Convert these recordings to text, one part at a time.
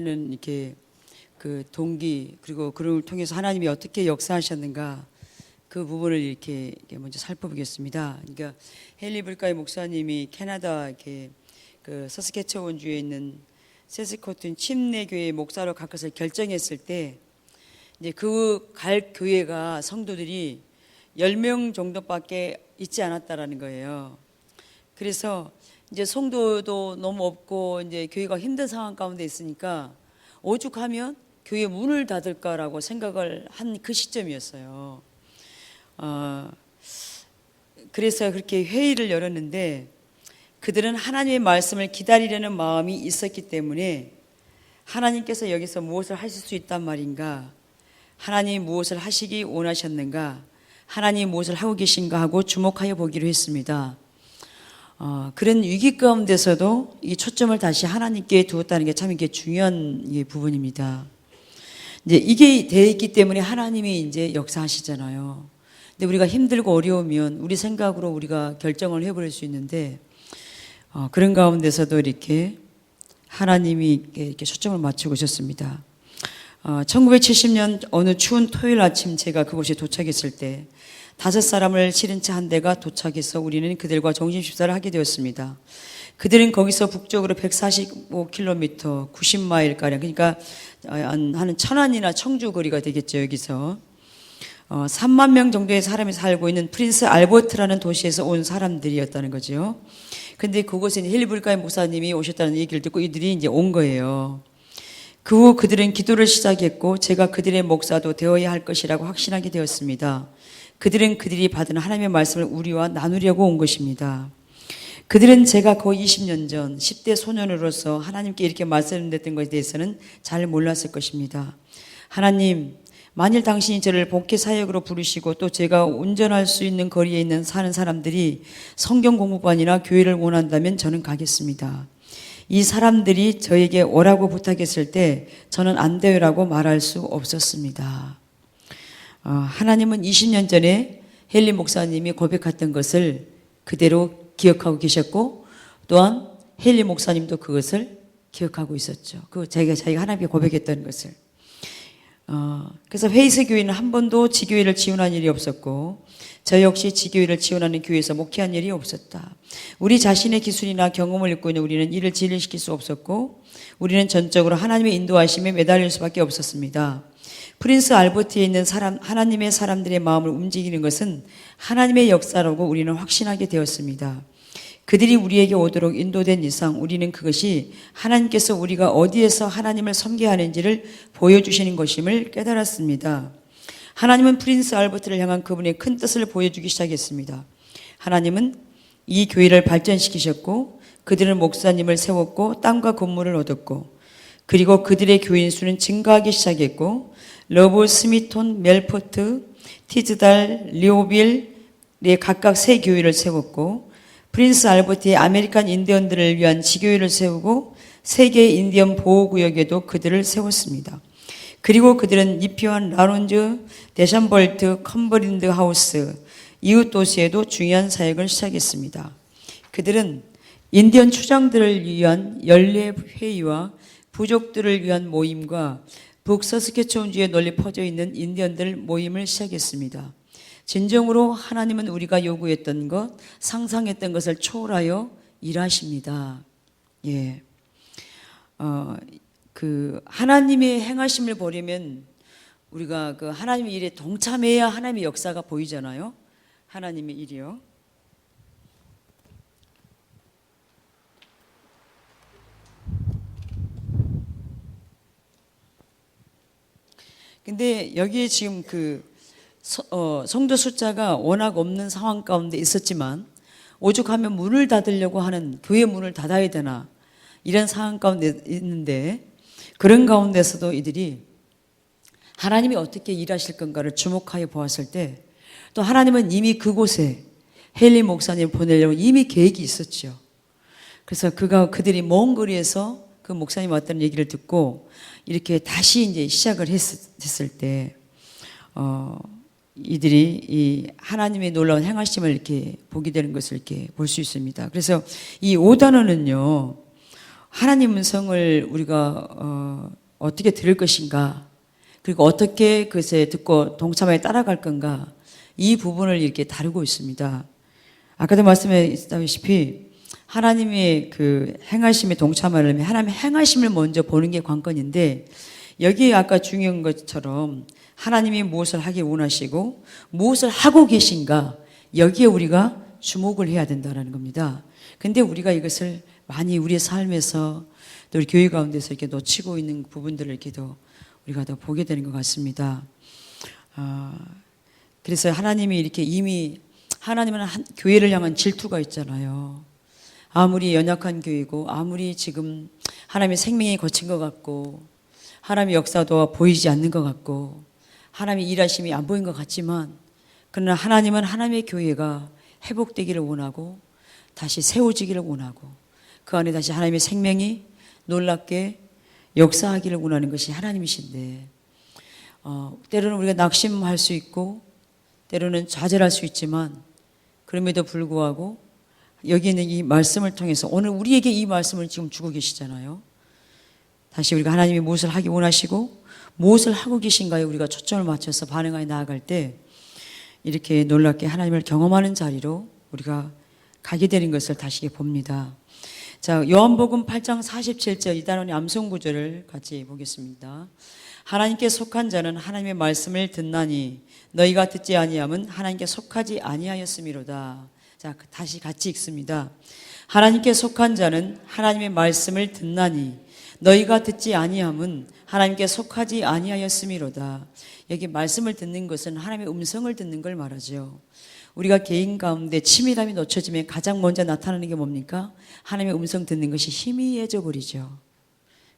하는 이렇게 그 동기, 그리고 그를 통해서 하나님이 어떻게 역사하셨는가, 그 부분을 이렇게 먼저 살펴보겠습니다. 그러니까 헨리 불가이 목사님이 캐나다 이렇게 그 서스케처원주에 있는 세스코튼 침례 교회 목사로 갈 것을 결정했을 때, 이제 그 갈 교회가 성도들이 10명 정도밖에 있지 않았다라는 거예요. 그래서 이제 성도도 너무 없고 이제 교회가 힘든 상황 가운데 있으니까 오죽하면 교회 문을 닫을까라고 생각을 한 그 시점이었어요. 그래서 그렇게 회의를 열었는데, 그들은 하나님의 말씀을 기다리려는 마음이 있었기 때문에 하나님께서 여기서 무엇을 하실 수 있단 말인가, 하나님이 무엇을 하시기 원하셨는가, 하나님이 무엇을 하고 계신가 하고 주목하여 보기로 했습니다. 그런 위기 가운데서도 이 초점을 다시 하나님께 두었다는 게 참 이게 중요한 부분입니다. 이제 이게 되어 있기 때문에 하나님이 이제 역사하시잖아요. 근데 우리가 힘들고 어려우면 우리 생각으로 우리가 결정을 해버릴 수 있는데, 그런 가운데서도 이렇게 하나님이 이렇게 초점을 맞추고 오셨습니다. 1970년 어느 추운 토요일 아침 제가 그곳에 도착했을 때 5사람을 실은 차 한 대가 도착해서 우리는 그들과 점심 식사를 하게 되었습니다. 그들은 거기서 북쪽으로 145km, 90마일가량, 그러니까 한 천안이나 청주 거리가 되겠죠. 여기서 3만 명 정도의 사람이 살고 있는 프린스 알버트라는 도시에서 온 사람들이었다는 거죠. 근데 그곳에 헨리 불가이 목사님이 오셨다는 얘기를 듣고 이들이 이제 온 거예요. 그 후 그들은 기도를 시작했고 제가 그들의 목사도 되어야 할 것이라고 확신하게 되었습니다. 그들은 그들이 받은 하나님의 말씀을 우리와 나누려고 온 것입니다. 그들은 제가 거의 20년 전 10대 소년으로서 하나님께 이렇게 말씀드렸던 것에 대해서는 잘 몰랐을 것입니다. 하나님, 만일 당신이 저를 복회 사역으로 부르시고 또 제가 운전할 수 있는 거리에 있는 사는 사람들이 성경 공부반이나 교회를 원한다면 저는 가겠습니다. 이 사람들이 저에게 오라고 부탁했을 때 저는 안 돼요라고 말할 수 없었습니다. 하나님은 20년 전에 헨리 목사님이 고백했던 것을 그대로 기억하고 계셨고, 또한 헨리 목사님도 그것을 기억하고 있었죠. 자기가 하나님께 고백했던 것을. 그래서 회의스 교회는 한 번도 지교회를 지원한 일이 없었고, 저 역시 지교회를 지원하는 교회에서 목회한 일이 없었다. 우리 자신의 기술이나 경험을 읽고 있는 우리는 이를 진리시킬 수 없었고, 우리는 전적으로 하나님의 인도하심에 매달릴 수밖에 없었습니다. 프린스 알버트에 있는 하나님의 사람들의 마음을 움직이는 것은 하나님의 역사라고 우리는 확신하게 되었습니다. 그들이 우리에게 오도록 인도된 이상 우리는 그것이 하나님께서 우리가 어디에서 하나님을 섬겨야 하는지를 보여주시는 것임을 깨달았습니다. 하나님은 프린스 알버트를 향한 그분의 큰 뜻을 보여주기 시작했습니다. 하나님은 이 교회를 발전시키셨고 그들은 목사님을 세웠고 땅과 건물을 얻었고, 그리고 그들의 교인 수는 증가하기 시작했고, 러브, 스미톤, 멜포트, 티즈달, 리오빌에 각각 3교회를 세웠고, 프린스 알버트의 아메리칸 인디언들을 위한 지교회를 세우고 3개의 인디언 보호구역에도 그들을 세웠습니다. 그리고 그들은 이피완, 라론즈, 데샴벌트, 컴버린드 하우스, 이웃 도시에도 중요한 사역을 시작했습니다. 그들은 인디언 추장들을 위한 연례 회의와 부족들을 위한 모임과 북서스케촌주에 널리 퍼져 있는 인디언들 모임을 시작했습니다. 진정으로 하나님은 우리가 요구했던 것, 상상했던 것을 초월하여 일하십니다. 예. 하나님의 행하심을 보려면 우리가 그 하나님의 일에 동참해야 하나님의 역사가 보이잖아요. 하나님의 일이요. 근데 여기에 지금 성도 숫자가 워낙 없는 상황 가운데 있었지만, 오죽하면 문을 닫으려고 하는, 교회 문을 닫아야 되나 이런 상황 가운데 있는데, 그런 가운데서도 이들이 하나님이 어떻게 일하실 건가를 주목하여 보았을 때, 또 하나님은 이미 그곳에 헨리 목사님 보내려고 이미 계획이 있었죠. 그래서 그들이 먼 거리에서 그 목사님 왔다는 얘기를 듣고 이렇게 다시 이제 시작을 했을 때, 이들이 이 하나님의 놀라운 행하심을 이렇게 보게 되는 것을 이렇게 볼 수 있습니다. 그래서 이 5단원은요, 하나님 음성을 우리가 어떻게 들을 것인가, 그리고 어떻게 그것에 듣고 동참하여 따라갈 건가, 이 부분을 이렇게 다루고 있습니다. 아까도 말씀했다시피 하나님의 그 행하심에 동참하려면 하나님의 행하심을 먼저 보는 게 관건인데, 여기에 아까 중요한 것처럼 하나님이 무엇을 하기 원하시고 무엇을 하고 계신가, 여기에 우리가 주목을 해야 된다는 겁니다. 근데 우리가 이것을 많이 우리의 삶에서 또 우리 교회 가운데서 이렇게 놓치고 있는 부분들을 이렇게 우리가 더 보게 되는 것 같습니다. 그래서 하나님이 이렇게 이미, 하나님은 교회를 향한 질투가 있잖아요. 아무리 연약한 교회고, 아무리 지금 하나님의 생명이 거친 것 같고, 하나님의 역사도 보이지 않는 것 같고, 하나님의 일하심이 안 보인 것 같지만, 그러나 하나님은 하나님의 교회가 회복되기를 원하고 다시 세워지기를 원하고, 그 안에 다시 하나님의 생명이 놀랍게 역사하기를 원하는 것이 하나님이신데, 때로는 우리가 낙심할 수 있고 때로는 좌절할 수 있지만, 그럼에도 불구하고 여기 있는 이 말씀을 통해서 오늘 우리에게 이 말씀을 지금 주고 계시잖아요. 다시 우리가 하나님이 무엇을 하기 원하시고 무엇을 하고 계신가에 우리가 초점을 맞춰서 반응하여 나아갈 때 이렇게 놀랍게 하나님을 경험하는 자리로 우리가 가게 되는 것을 다시 봅니다. 자, 요한복음 8장 47절 이단원의 암송 구절을 같이 보겠습니다. 하나님께 속한 자는 하나님의 말씀을 듣나니 너희가 듣지 아니함은 하나님께 속하지 아니하였음이로다. 자, 다시 같이 읽습니다. 하나님께 속한 자는 하나님의 말씀을 듣나니 너희가 듣지 아니함은 하나님께 속하지 아니하였음이로다. 여기 말씀을 듣는 것은 하나님의 음성을 듣는 걸 말하죠. 우리가 개인 가운데 치밀함이 놓쳐지면 가장 먼저 나타나는 게 뭡니까? 하나님의 음성 듣는 것이 희미해져 버리죠.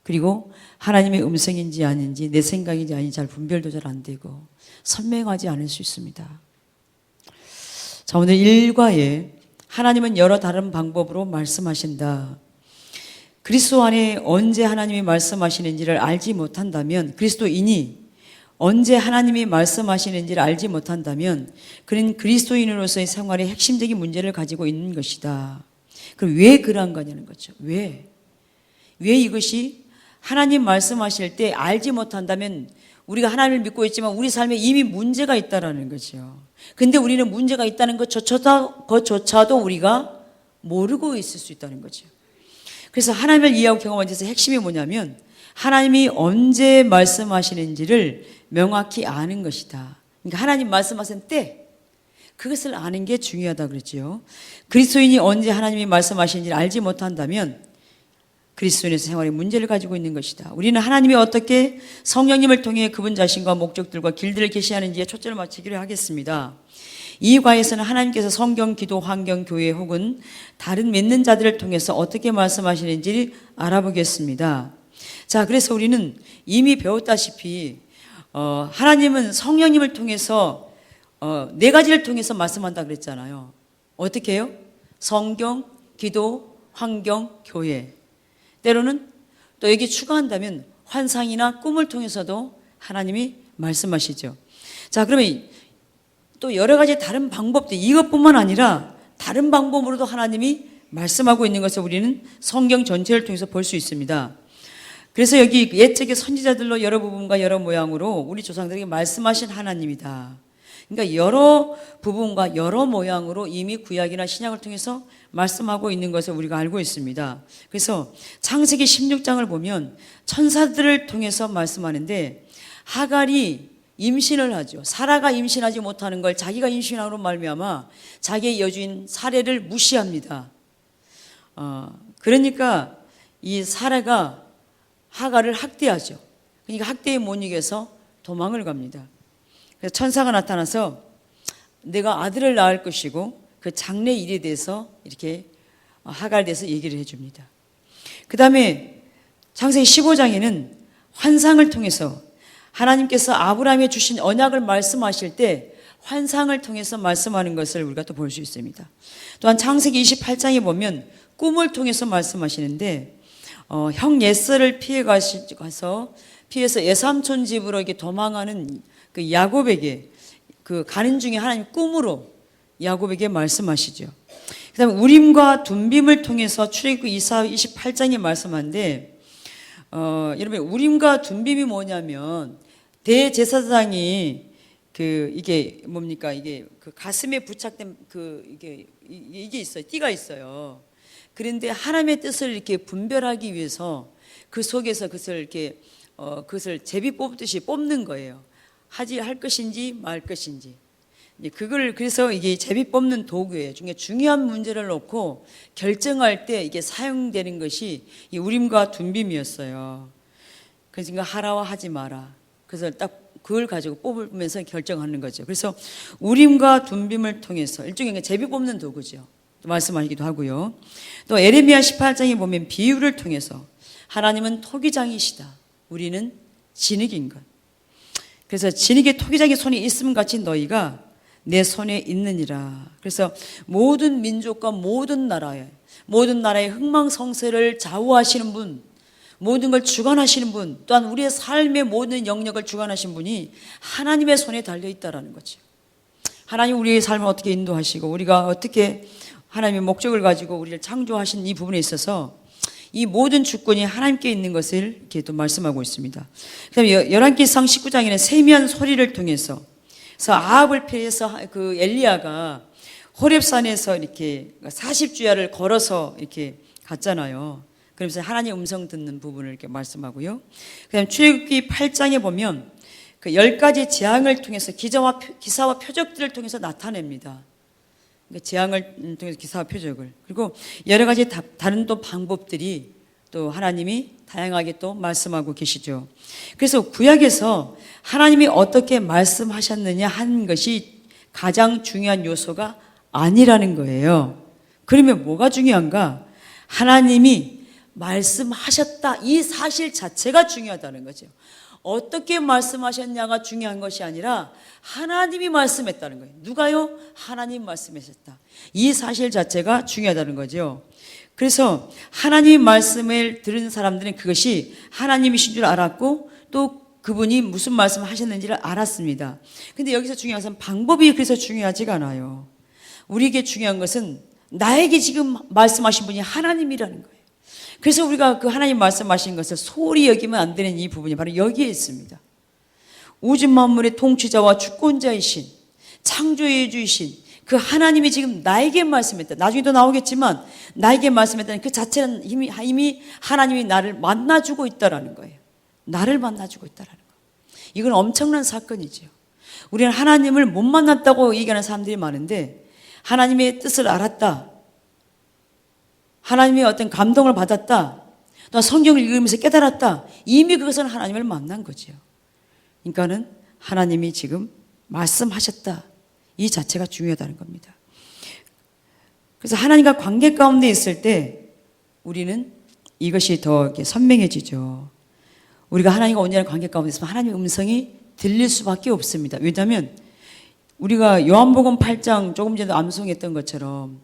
그리고 하나님의 음성인지 아닌지, 내 생각인지 아닌지 잘 분별도 잘 안 되고 선명하지 않을 수 있습니다. 자, 오늘 1과에 하나님은 여러 다른 방법으로 말씀하신다. 그리스도 안에 언제 하나님이 말씀하시는지를 알지 못한다면, 그리스도인이 언제 하나님이 말씀하시는지를 알지 못한다면 그는 그리스도인으로서의 생활의 핵심적인 문제를 가지고 있는 것이다. 그럼 왜 그러한 거냐는 거죠. 왜 이것이 하나님 말씀하실 때 알지 못한다면, 우리가 하나님을 믿고 있지만 우리 삶에 이미 문제가 있다라는 거죠. 근데 우리는 문제가 있다는 것조차도 우리가 모르고 있을 수 있다는 거죠. 그래서 하나님을 이해하고 경험하는 데서 핵심이 뭐냐면 하나님이 언제 말씀하시는지를 명확히 아는 것이다. 그러니까 하나님 말씀하신 때 그것을 아는 게 중요하다 그랬죠. 그리스도인이 언제 하나님이 말씀하시는지를 알지 못한다면 그리스도인에서 생활에 문제를 가지고 있는 것이다. 우리는 하나님이 어떻게 성령님을 통해 그분 자신과 목적들과 길들을 계시하는지에 초점을 맞추기로 하겠습니다. 이 과에서는 하나님께서 성경, 기도, 환경, 교회 혹은 다른 믿는 자들을 통해서 어떻게 말씀하시는지 알아보겠습니다. 자, 그래서 우리는 이미 배웠다시피 하나님은 성령님을 통해서 네 가지를 통해서 말씀한다 그랬잖아요. 어떻게 해요? 성경, 기도, 환경, 교회. 때로는 또 여기 추가한다면 환상이나 꿈을 통해서도 하나님이 말씀하시죠. 자, 그러면 또 여러 가지 다른 방법들, 이것뿐만 아니라 다른 방법으로도 하나님이 말씀하고 있는 것을 우리는 성경 전체를 통해서 볼 수 있습니다. 그래서 여기 옛적의 선지자들로 여러 부분과 여러 모양으로 우리 조상들에게 말씀하신 하나님이다. 그러니까 여러 부분과 여러 모양으로 이미 구약이나 신약을 통해서 말씀하고 있는 것을 우리가 알고 있습니다. 그래서 창세기 16장을 보면 천사들을 통해서 말씀하는데, 하갈이 임신을 하죠. 사라가 임신하지 못하는 걸 자기가 임신함으로 말미암아 자기의 여주인 사레를 무시합니다. 그러니까 이 사라가 하갈을 학대하죠. 그러니까 학대에 못 이겨서 도망을 갑니다. 그래서 천사가 나타나서 내가 아들을 낳을 것이고 그 장래 일에 대해서 이렇게 하갈에 대해서 얘기를 해줍니다. 그 다음에 창세기 15장에는 환상을 통해서 하나님께서 아브라함에 주신 언약을 말씀하실 때 환상을 통해서 말씀하는 것을 우리가 또 볼 수 있습니다. 또한 창세기 28장에 보면 꿈을 통해서 말씀하시는데, 형 예서를 피해서 예삼촌 집으로 이렇게 도망하는 그 야곱에게 그 가는 중에 하나님 꿈으로 야곱에게 말씀하시죠. 그다음에 우림과 둠빔을 통해서 출애굽기 28장에 말씀한데 여러분 우림과 둠빔이 뭐냐면 대제사장이 이게 뭡니까? 이게 그 가슴에 부착된 이게 있어요. 띠가 있어요. 그런데 하나님의 뜻을 이렇게 분별하기 위해서 그 속에서 그것을 이렇게 그것을 제비 뽑듯이 뽑는 거예요. 할 것인지 말 것인지. 그걸 그래서 이게 제비 뽑는 도구예요. 중요한 문제를 놓고 결정할 때 이게 사용되는 것이 이 우림과 둠빔이었어요. 그러니까 하라와 하지 마라. 그래서 딱 그걸 가지고 뽑으면서 결정하는 거죠. 그래서 우림과 둠빔을 통해서 일종의 제비 뽑는 도구죠. 또 말씀하기도 하고요. 또 에레미야 18장에 보면 비유를 통해서 하나님은 토기장이시다. 우리는 진흙인 것. 그래서 진흙에 토기장의 손이 있음 같이 너희가 내 손에 있느니라. 그래서 모든 민족과 모든 나라의 흥망성쇠를 좌우하시는 분, 모든 걸 주관하시는 분, 또한 우리의 삶의 모든 영역을 주관하신 분이 하나님의 손에 달려있다라는 거죠. 하나님 우리의 삶을 어떻게 인도하시고 우리가 어떻게 하나님의 목적을 가지고 우리를 창조하신 이 부분에 있어서 이 모든 주권이 하나님께 있는 것을 이렇게 또 말씀하고 있습니다. 그 다음에 열왕기상 19장에는 세미한 소리를 통해서 그래서 아합을 피해서 그 엘리야가 호렙산에서 이렇게 40주야를 걸어서 이렇게 갔잖아요. 그러면서 하나님의 음성 듣는 부분을 이렇게 말씀하고요. 그다음 출애굽기 8장에 보면 그 10가지 재앙을 통해서 기사와 표적들을 통해서 나타냅니다. 그러니까 재앙을 통해서 기사와 표적을. 그리고 여러 가지 다른 또 방법들이 또 하나님이 다양하게 또 말씀하고 계시죠. 그래서 구약에서 하나님이 어떻게 말씀하셨느냐 하는 것이 가장 중요한 요소가 아니라는 거예요. 그러면 뭐가 중요한가? 하나님이 말씀하셨다. 이 사실 자체가 중요하다는 거죠. 어떻게 말씀하셨냐가 중요한 것이 아니라 하나님이 말씀했다는 거예요. 누가요? 하나님 말씀하셨다. 이 사실 자체가 중요하다는 거죠. 그래서 하나님의 말씀을 들은 사람들은 그것이 하나님이신 줄 알았고 또 그분이 무슨 말씀을 하셨는지를 알았습니다. 근데 여기서 중요한 것은 방법이 그래서 중요하지가 않아요. 우리에게 중요한 것은 나에게 지금 말씀하신 분이 하나님이라는 거예요. 그래서 우리가 그 하나님 말씀하신 것을 소홀히 여기면 안 되는 이 부분이 바로 여기에 있습니다. 우주 만물의 통치자와 주권자이신 창조해 주신 그 하나님이 지금 나에게 말씀했다. 나중에도 나오겠지만 나에게 말씀했다는 그 자체는 이미 하나님이 나를 만나주고 있다라는 거예요. 나를 만나주고 있다라는 거예요. 이건 엄청난 사건이죠. 우리는 하나님을 못 만났다고 얘기하는 사람들이 많은데 하나님의 뜻을 알았다. 하나님의 어떤 감동을 받았다. 또 성경을 읽으면서 깨달았다. 이미 그것은 하나님을 만난 거죠. 그러니까는 하나님이 지금 말씀하셨다. 이 자체가 중요하다는 겁니다. 그래서 하나님과 관계 가운데 있을 때 우리는 이것이 더 이렇게 선명해지죠. 우리가 하나님과 온전한 관계 가운데 있으면 하나님의 음성이 들릴 수밖에 없습니다. 왜냐하면 우리가 요한복음 8장 조금 전에 암송했던 것처럼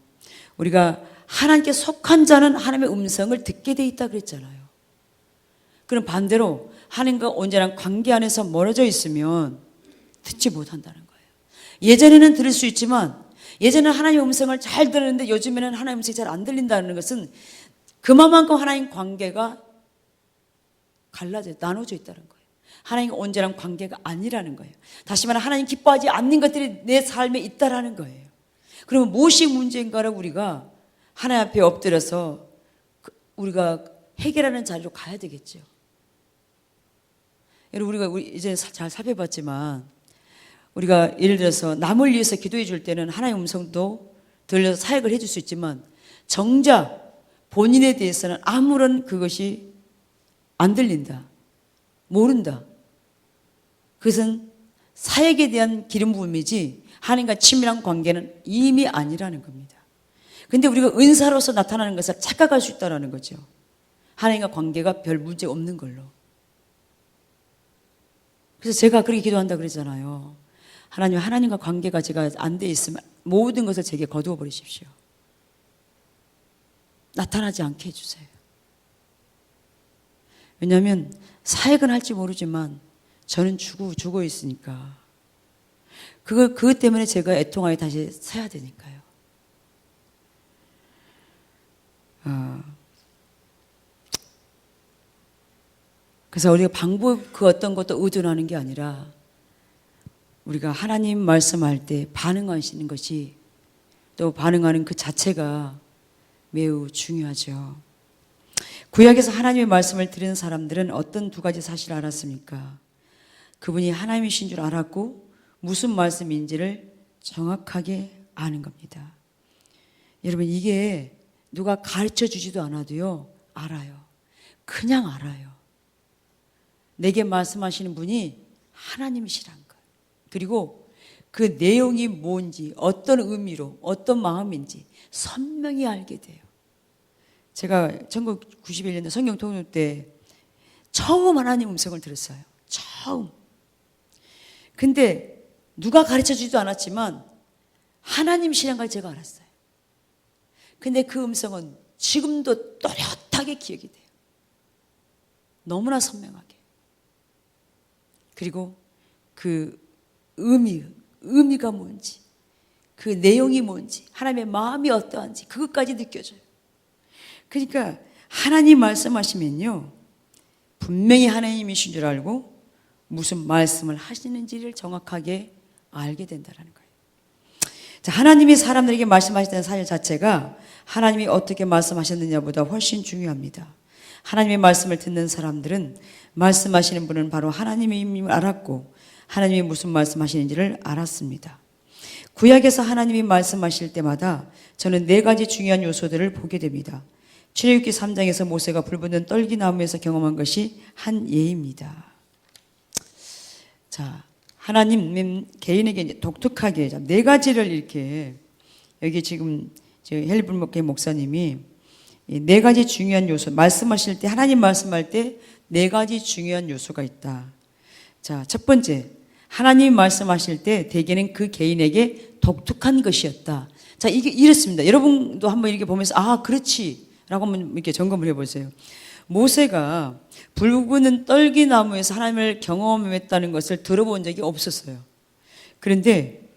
우리가 하나님께 속한 자는 하나님의 음성을 듣게 돼 있다 그랬잖아요. 그럼 반대로 하나님과 온전한 관계 안에서 멀어져 있으면 듣지 못한다는 거예요. 예전에는 들을 수 있지만 예전에는 하나님의 음성을 잘 들었는데 요즘에는 하나님의 음성이 잘 안 들린다는 것은 그만큼 하나님 관계가 나눠져 있다는 거예요. 하나님과 온전한 관계가 아니라는 거예요. 다시 말하면 하나님 기뻐하지 않는 것들이 내 삶에 있다라는 거예요. 그러면 무엇이 문제인가를 우리가 하나님 앞에 엎드려서 우리가 해결하는 자리로 가야 되겠죠. 여러분 우리가 이제 잘 살펴봤지만 우리가 예를 들어서 남을 위해서 기도해 줄 때는 하나님의 음성도 들려서 사역을 해줄 수 있지만 정작 본인에 대해서는 아무런 그것이 안 들린다. 모른다. 그것은 사역에 대한 기름 부음이지 하나님과 친밀한 관계는 이미 아니라는 겁니다. 근데 우리가 은사로서 나타나는 것을 착각할 수 있다는 거죠. 하나님과 관계가 별 문제 없는 걸로. 그래서 제가 그렇게 기도한다 그랬잖아요. 하나님과 관계가 제가 안 돼 있으면 모든 것을 제게 거두어 버리십시오. 나타나지 않게 해주세요. 왜냐하면 사역은 할지 모르지만 저는 죽어 있으니까. 그것 때문에 제가 애통하게 다시 서야 되니까요. 그래서 우리가 방법 그 어떤 것도 의존하는 게 아니라 우리가 하나님 말씀할 때 반응하시는 것이 또 반응하는 그 자체가 매우 중요하죠. 구약에서 하나님의 말씀을 들은 사람들은 어떤 두 가지 사실을 알았습니까? 그분이 하나님이신 줄 알았고 무슨 말씀인지를 정확하게 아는 겁니다. 여러분, 이게 누가 가르쳐 주지도 않아도요, 알아요. 그냥 알아요. 내게 말씀하시는 분이 하나님이시란 것. 그리고 그 내용이 뭔지, 어떤 의미로, 어떤 마음인지 선명히 알게 돼요. 제가 1991년도 성경 통독 때 처음 하나님 음성을 들었어요. 처음. 근데 누가 가르쳐 주지도 않았지만 하나님이시란 걸 제가 알았어요. 근데 그 음성은 지금도 또렷하게 기억이 돼요. 너무나 선명하게. 그리고 그 의미가 뭔지, 그 내용이 뭔지, 하나님의 마음이 어떠한지 그것까지 느껴져요. 그러니까 하나님 말씀하시면요, 분명히 하나님이신 줄 알고 무슨 말씀을 하시는지를 정확하게 알게 된다는 거예요. 자, 하나님이 사람들에게 말씀하시는 사실 자체가 하나님이 어떻게 말씀하셨느냐보다 훨씬 중요합니다. 하나님의 말씀을 듣는 사람들은 말씀하시는 분은 바로 하나님임을 알았고 하나님이 무슨 말씀하시는지를 알았습니다. 구약에서 하나님이 말씀하실 때마다 저는 네 가지 중요한 요소들을 보게 됩니다. 출애굽기 3장에서 모세가 불붙는 떨기나무에서 경험한 것이 한 예입니다. 자, 하나님 개인에게 독특하게 네 가지를 이렇게, 여기 지금 헬리불목회 목사님이 네 가지 중요한 요소, 말씀하실 때, 하나님 말씀할 때 네 가지 중요한 요소가 있다. 자, 첫 번째, 하나님 말씀하실 때 대개는 그 개인에게 독특한 것이었다. 자, 이게 이렇습니다. 여러분도 한번 이렇게 보면서 아, 그렇지 라고 한번 이렇게 점검을 해보세요. 모세가 불붙는 떨기나무에서 하나님을 경험했다는 것을 들어본 적이 없었어요. 그런데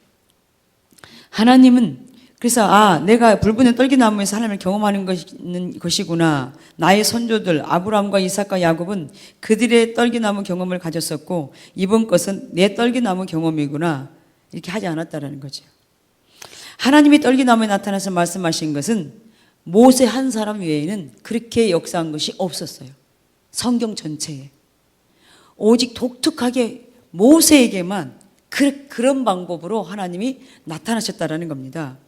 하나님은 그래서 내가 불붙는 떨기나무에서 하나님을 경험하는 것이구나. 나의 선조들 아브라함과 이삭과 야곱은 그들의 떨기나무 경험을 가졌었고 이번 것은 내 떨기나무 경험이구나. 이렇게 하지 않았다라는 거죠. 하나님이 떨기나무에 나타나서 말씀하신 것은 모세 한 사람 외에는 그렇게 역사한 것이 없었어요. 성경 전체에. 오직 독특하게 모세에게만 그런 방법으로 하나님이 나타나셨다라는 겁니다.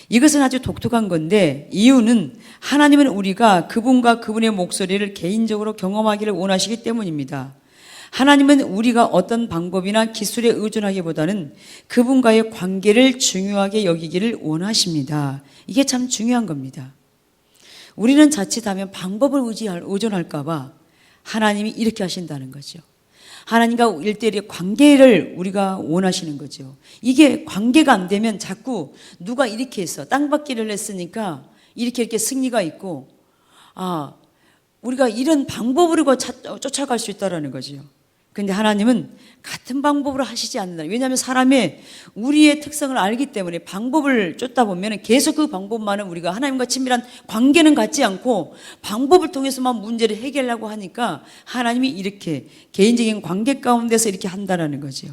이것은 아주 독특한 건데 이유는 하나님은 우리가 그분과 그분의 목소리를 개인적으로 경험하기를 원하시기 때문입니다. 하나님은 우리가 어떤 방법이나 기술에 의존하기보다는 그분과의 관계를 중요하게 여기기를 원하십니다. 이게 참 중요한 겁니다. 우리는 자칫하면 방법을 의존할까 봐 하나님이 이렇게 하신다는 거죠. 하나님과 1대1의 관계를 우리가 원하시는 거죠. 이게 관계가 안 되면 자꾸 누가 이렇게 했어. 땅받기를 했으니까 이렇게 승리가 있고 우리가 이런 방법으로 쫓아갈 수 있다는 거죠. 그런데 하나님은 같은 방법으로 하시지 않는다. 왜냐하면 사람의 우리의 특성을 알기 때문에 방법을 쫓다 보면 계속 그 방법만은 우리가 하나님과 친밀한 관계는 갖지 않고 방법을 통해서만 문제를 해결하려고 하니까 하나님이 이렇게 개인적인 관계 가운데서 이렇게 한다는 거죠.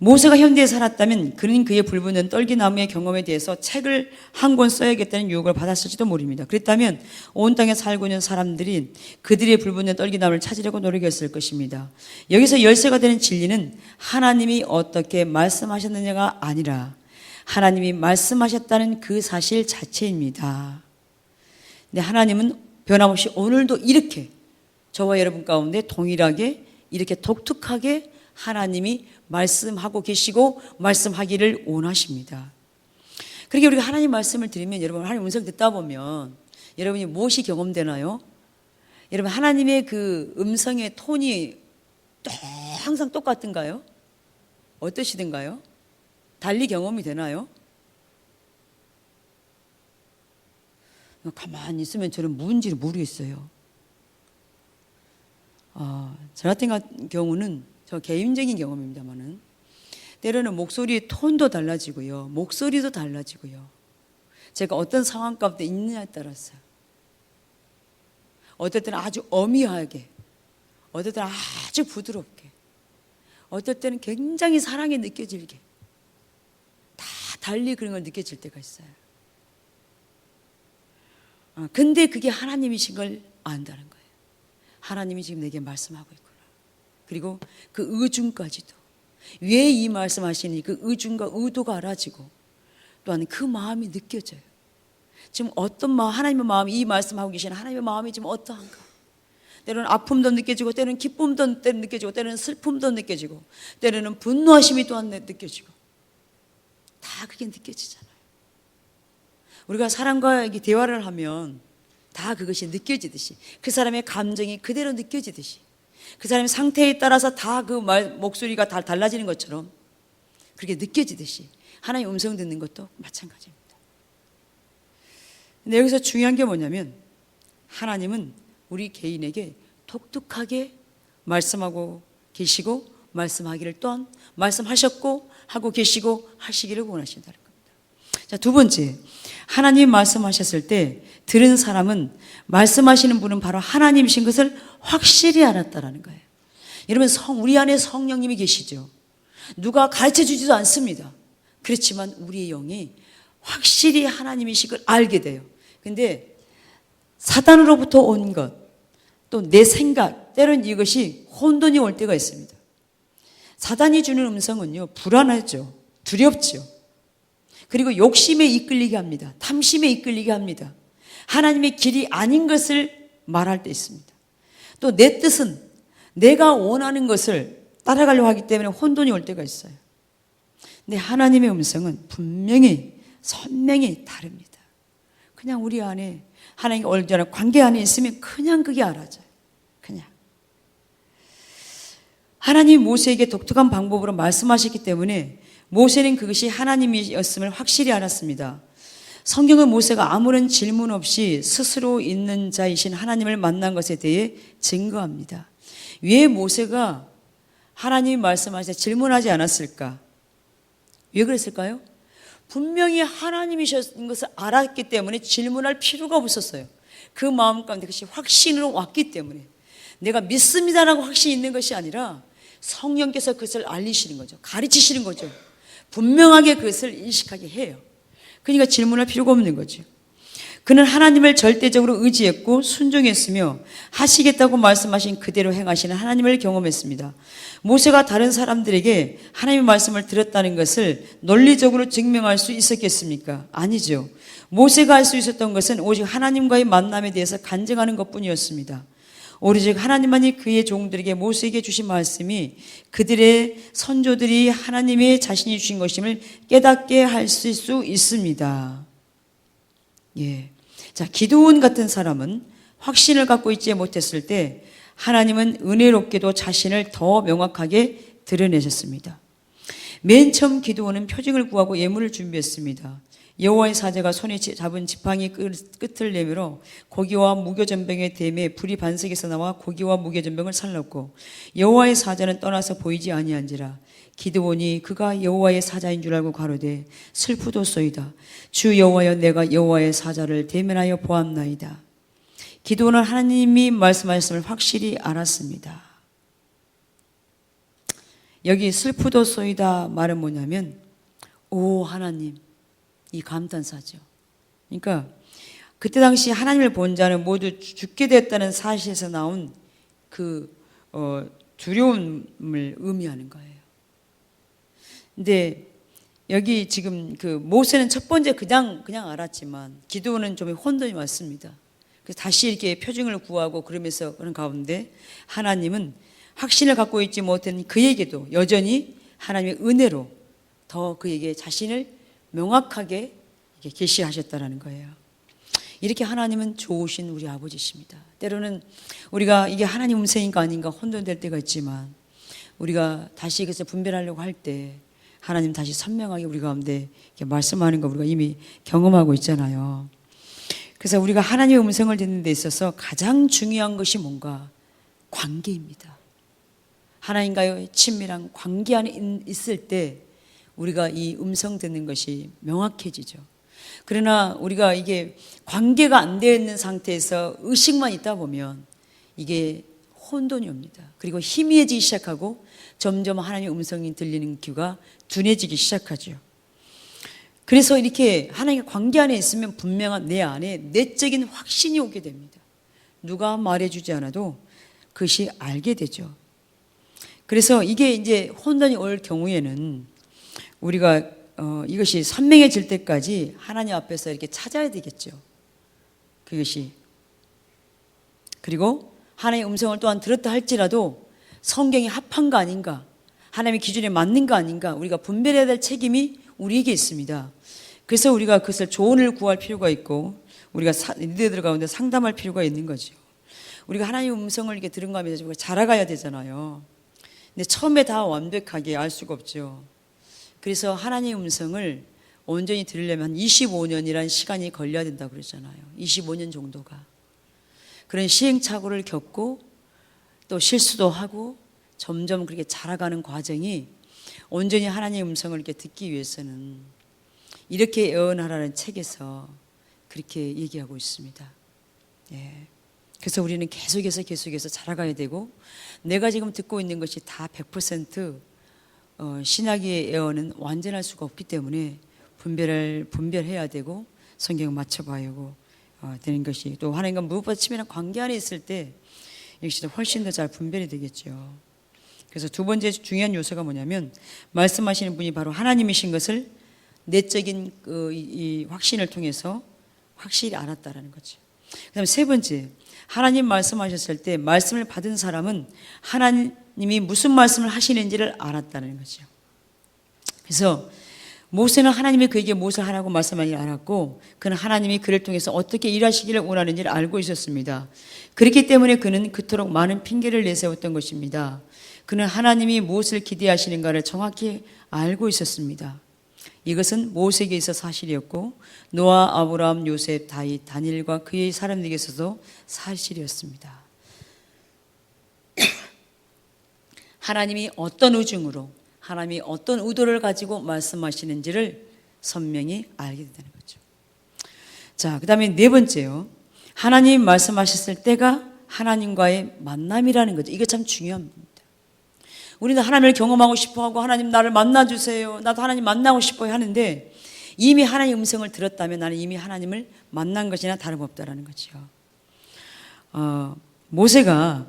모세가 현대에 살았다면 그는 그의 불붙는 떨기나무의 경험에 대해서 책을 한 권 써야겠다는 유혹을 받았을지도 모릅니다. 그랬다면 온 땅에 살고 있는 사람들이 그들의 불붙는 떨기나무를 찾으려고 노력했을 것입니다. 여기서 열쇠가 되는 진리는 하나님이 어떻게 말씀하셨느냐가 아니라 하나님이 말씀하셨다는 그 사실 자체입니다. 근데 하나님은 변함없이 오늘도 이렇게 저와 여러분 가운데 동일하게 이렇게 독특하게 하나님이 말씀하고 계시고 말씀하기를 원하십니다. 그렇게 우리가 하나님 말씀을 들으면 여러분 하나님 음성 듣다 보면 여러분이 무엇이 경험되나요? 여러분 하나님의 그 음성의 톤이 항상 똑같은가요? 어떠시든가요? 달리 경험이 되나요? 가만히 있으면 저는 뭔지를 모르겠어요. 저 같은 경우는 저 개인적인 경험입니다만은 때로는 목소리의 톤도 달라지고요. 목소리도 달라지고요. 제가 어떤 상황 가운데 있느냐에 따라서 어떨 때는 아주 어미하게, 어떨 때는 아주 부드럽게, 어떨 때는 굉장히 사랑이 느껴지게, 다 달리 그런 걸 느껴질 때가 있어요. 근데 그게 하나님이신 걸 안다는 거예요. 하나님이 지금 내게 말씀하고 있구나. 그리고 그 의중까지도, 왜 이 말씀하시니 그 의중과 의도가 알아지고, 또한 그 마음이 느껴져요. 지금 어떤 마음, 하나님의 마음이, 이 말씀하고 계시는 하나님의 마음이 지금 어떠한가. 때로는 아픔도 느껴지고, 때로는 기쁨도 때로는 느껴지고, 때로는 슬픔도 느껴지고, 때로는 분노하심이 또한 느껴지고, 다 그게 느껴지잖아요. 우리가 사람과 대화를 하면 다 그것이 느껴지듯이, 그 사람의 감정이 그대로 느껴지듯이, 그 사람의 상태에 따라서 다 그 목소리가 다 달라지는 것처럼 그렇게 느껴지듯이 하나님의 음성 듣는 것도 마찬가지입니다. 근데 여기서 중요한 게 뭐냐면, 하나님은 우리 개인에게 독특하게 말씀하고 계시고, 말씀하기를 또한 말씀하셨고 하고 계시고 하시기를 원하신다는 겁니다. 자, 두 번째, 하나님 말씀하셨을 때 들은 사람은, 말씀하시는 분은 바로 하나님이신 것을 확실히 알았다라는 거예요. 여러분, 우리 안에 성령님이 계시죠. 누가 가르쳐 주지도 않습니다. 그렇지만 우리의 영이 확실히 하나님이신 걸 알게 돼요. 근데 사단으로부터 온 것, 또 내 생각, 때로는 이것이 혼돈이 올 때가 있습니다. 사단이 주는 음성은요, 불안하죠, 두렵죠, 그리고 욕심에 이끌리게 합니다. 탐심에 이끌리게 합니다. 하나님의 길이 아닌 것을 말할 때 있습니다. 또 내 뜻은, 내가 원하는 것을 따라가려고 하기 때문에 혼돈이 올 때가 있어요. 근데 하나님의 음성은 분명히 선명히 다릅니다. 그냥 우리 안에, 하나님과 온전한 관계 안에 있으면 그냥 그게 알아져요. 그냥. 하나님이 모세에게 독특한 방법으로 말씀하셨기 때문에 모세는 그것이 하나님이었음을 확실히 알았습니다. 성경은 모세가 아무런 질문 없이 스스로 있는 자이신 하나님을 만난 것에 대해 증거합니다. 왜 모세가 하나님이 말씀하실 때 질문하지 않았을까? 왜 그랬을까요? 분명히 하나님이신 것을 알았기 때문에 질문할 필요가 없었어요. 그 마음 가운데 그것이 확신으로 왔기 때문에, 내가 믿습니다라고 확신이 있는 것이 아니라 성령께서 그것을 알리시는 거죠. 가르치시는 거죠. 분명하게 그것을 인식하게 해요. 그러니까 질문할 필요가 없는 거죠. 그는 하나님을 절대적으로 의지했고 순종했으며 하시겠다고 말씀하신 그대로 행하시는 하나님을 경험했습니다. 모세가 다른 사람들에게 하나님의 말씀을 들었다는 것을 논리적으로 증명할 수 있었겠습니까? 아니죠. 모세가 할 수 있었던 것은 오직 하나님과의 만남에 대해서 간증하는 것뿐이었습니다. 오로지 하나님만이 그의 종들에게, 모세에게 주신 말씀이 그들의 선조들이 하나님의 자신이 주신 것임을 깨닫게 하실 수 있습니다. 예. 자, 기드온 같은 사람은 확신을 갖고 있지 못했을 때 하나님은 은혜롭게도 자신을 더 명확하게 드러내셨습니다. 맨 처음 기드온은 표징을 구하고 예물을 준비했습니다. 여호와의 사자가 손에 잡은 지팡이 끝을 내밀어 고기와 무교전병의 댐에 불이 반석에서 나와 고기와 무교전병을 살랐고, 여호와의 사자는 떠나서 보이지 아니한지라. 기드온이 그가 여호와의 사자인 줄 알고 가로되 슬프도소이다. 주 여호와여, 내가 여호와의 사자를 대면하여 보았나이다. 기드온은 하나님이 말씀하셨음을 확실히 알았습니다. 여기 슬프도소이다 말은 뭐냐면, 오 하나님, 이 감탄사죠. 그러니까 그때 당시 하나님을 본 자는 모두 죽게 됐다는 사실에서 나온 그 두려움을 의미하는 거예요. 근데 여기 지금 그 모세는 첫 번째 그냥 알았지만 기드온은 좀 혼돈이 왔습니다. 그래서 다시 이렇게 표징을 구하고 그러면서 그런 가운데 하나님은 확신을 갖고 있지 못한 그에게도 여전히 하나님의 은혜로 더 그에게 자신을 명확하게 계시하셨다는 거예요. 이렇게 하나님은 좋으신 우리 아버지십니다. 때로는 우리가 이게 하나님 음성인가 아닌가 혼돈될 때가 있지만, 우리가 다시 이것을 분별하려고 할 때 하나님 다시 선명하게 우리 가운데 이렇게 말씀하는 거 우리가 이미 경험하고 있잖아요. 그래서 우리가 하나님의 음성을 듣는 데 있어서 가장 중요한 것이 뭔가? 관계입니다. 하나님과의 친밀한 관계 안에 있을 때 우리가 이 음성 듣는 것이 명확해지죠. 그러나 우리가 이게 관계가 안 되어 있는 상태에서 의식만 있다 보면 이게 혼돈이 옵니다. 그리고 희미해지기 시작하고 점점 하나님의 음성이 들리는 귀가 둔해지기 시작하죠. 그래서 이렇게 하나님과 관계 안에 있으면 분명한 내 안에 내적인 확신이 오게 됩니다. 누가 말해주지 않아도 그것이 알게 되죠. 그래서 이게 이제 혼돈이 올 경우에는 우리가 이것이 선명해질 때까지 하나님 앞에서 이렇게 찾아야 되겠죠. 그것이. 그리고 하나님의 음성을 또한 들었다 할지라도 성경이 합한 거 아닌가, 하나님의 기준에 맞는 거 아닌가, 우리가 분별해야 될 책임이 우리에게 있습니다. 그래서 우리가 그것을 조언을 구할 필요가 있고 우리가 리더들 가운데 상담할 필요가 있는 거죠. 우리가 하나님의 음성을 이렇게 들은 거 하면서 우리가 자라가야 되잖아요. 근데 처음에 다 완벽하게 알 수가 없죠. 그래서 하나님의 음성을 온전히 들으려면 한 25년이라는 시간이 걸려야 된다고 그러잖아요. 25년 정도가. 그런 시행착오를 겪고 또 실수도 하고 점점 그렇게 자라가는 과정이 온전히 하나님의 음성을 이렇게 듣기 위해서는 이렇게 예언하라는 책에서 그렇게 얘기하고 있습니다. 예. 그래서 우리는 계속해서 자라가야 되고 내가 지금 듣고 있는 것이 다 100% 신학의 예언은 완전할 수가 없기 때문에 분별해야 되고 성경을 맞춰봐야 하고 되는 것이 또 하나님과 무엇보다 치밀한 관계 안에 있을 때 역시 훨씬 더 잘 분별이 되겠죠. 그래서 두 번째 중요한 요소가 뭐냐면 말씀하시는 분이 바로 하나님이신 것을 내적인 이 확신을 통해서 확실히 알았다라는 거죠. 그다음에 세 번째, 하나님 말씀하셨을 때 말씀을 받은 사람은 하나님이 무슨 말씀을 하시는지를 알았다는 거죠. 그래서 모세는 하나님이 그에게 무엇을 하라고 말씀하는지 알았고 그는 하나님이 그를 통해서 어떻게 일하시기를 원하는지를 알고 있었습니다. 그렇기 때문에 그는 그토록 많은 핑계를 내세웠던 것입니다. 그는 하나님이 무엇을 기대하시는가를 정확히 알고 있었습니다. 이것은 모세에게 있어 사실이었고 노아, 아브라함, 요셉, 다윗, 다니엘과 그의 사람들에게 있어서 사실이었습니다. 하나님이 어떤 의중으로 하나님이 어떤 의도를 가지고 말씀하시는지를 선명히 알게 된다는 거죠. 자, 그 다음에 네 번째요. 하나님 말씀하셨을 때가 하나님과의 만남이라는 거죠. 이게 참 중요합니다. 우리는 하나님을 경험하고 싶어하고 하나님 나를 만나주세요. 나도 하나님 만나고 싶어요 하는데 이미 하나님의 음성을 들었다면 나는 이미 하나님을 만난 것이나 다름없다라는 거죠. 모세가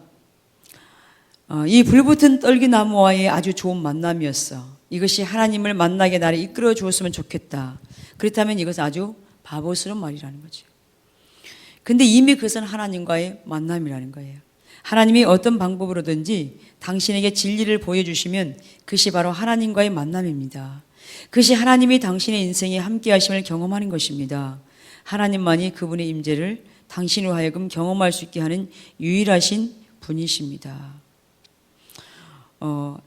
이 불붙은 떨기나무와의 아주 좋은 만남이었어. 이것이 하나님을 만나게 나를 이끌어 주었으면 좋겠다. 그렇다면 이것은 아주 바보스러운 말이라는 거죠. 근데 이미 그것은 하나님과의 만남이라는 거예요. 하나님이 어떤 방법으로든지 당신에게 진리를 보여주시면 그것이 바로 하나님과의 만남입니다. 그것이 하나님이 당신의 인생에 함께 하심을 경험하는 것입니다. 하나님만이 그분의 임재를 당신으로 하여금 경험할 수 있게 하는 유일하신 분이십니다.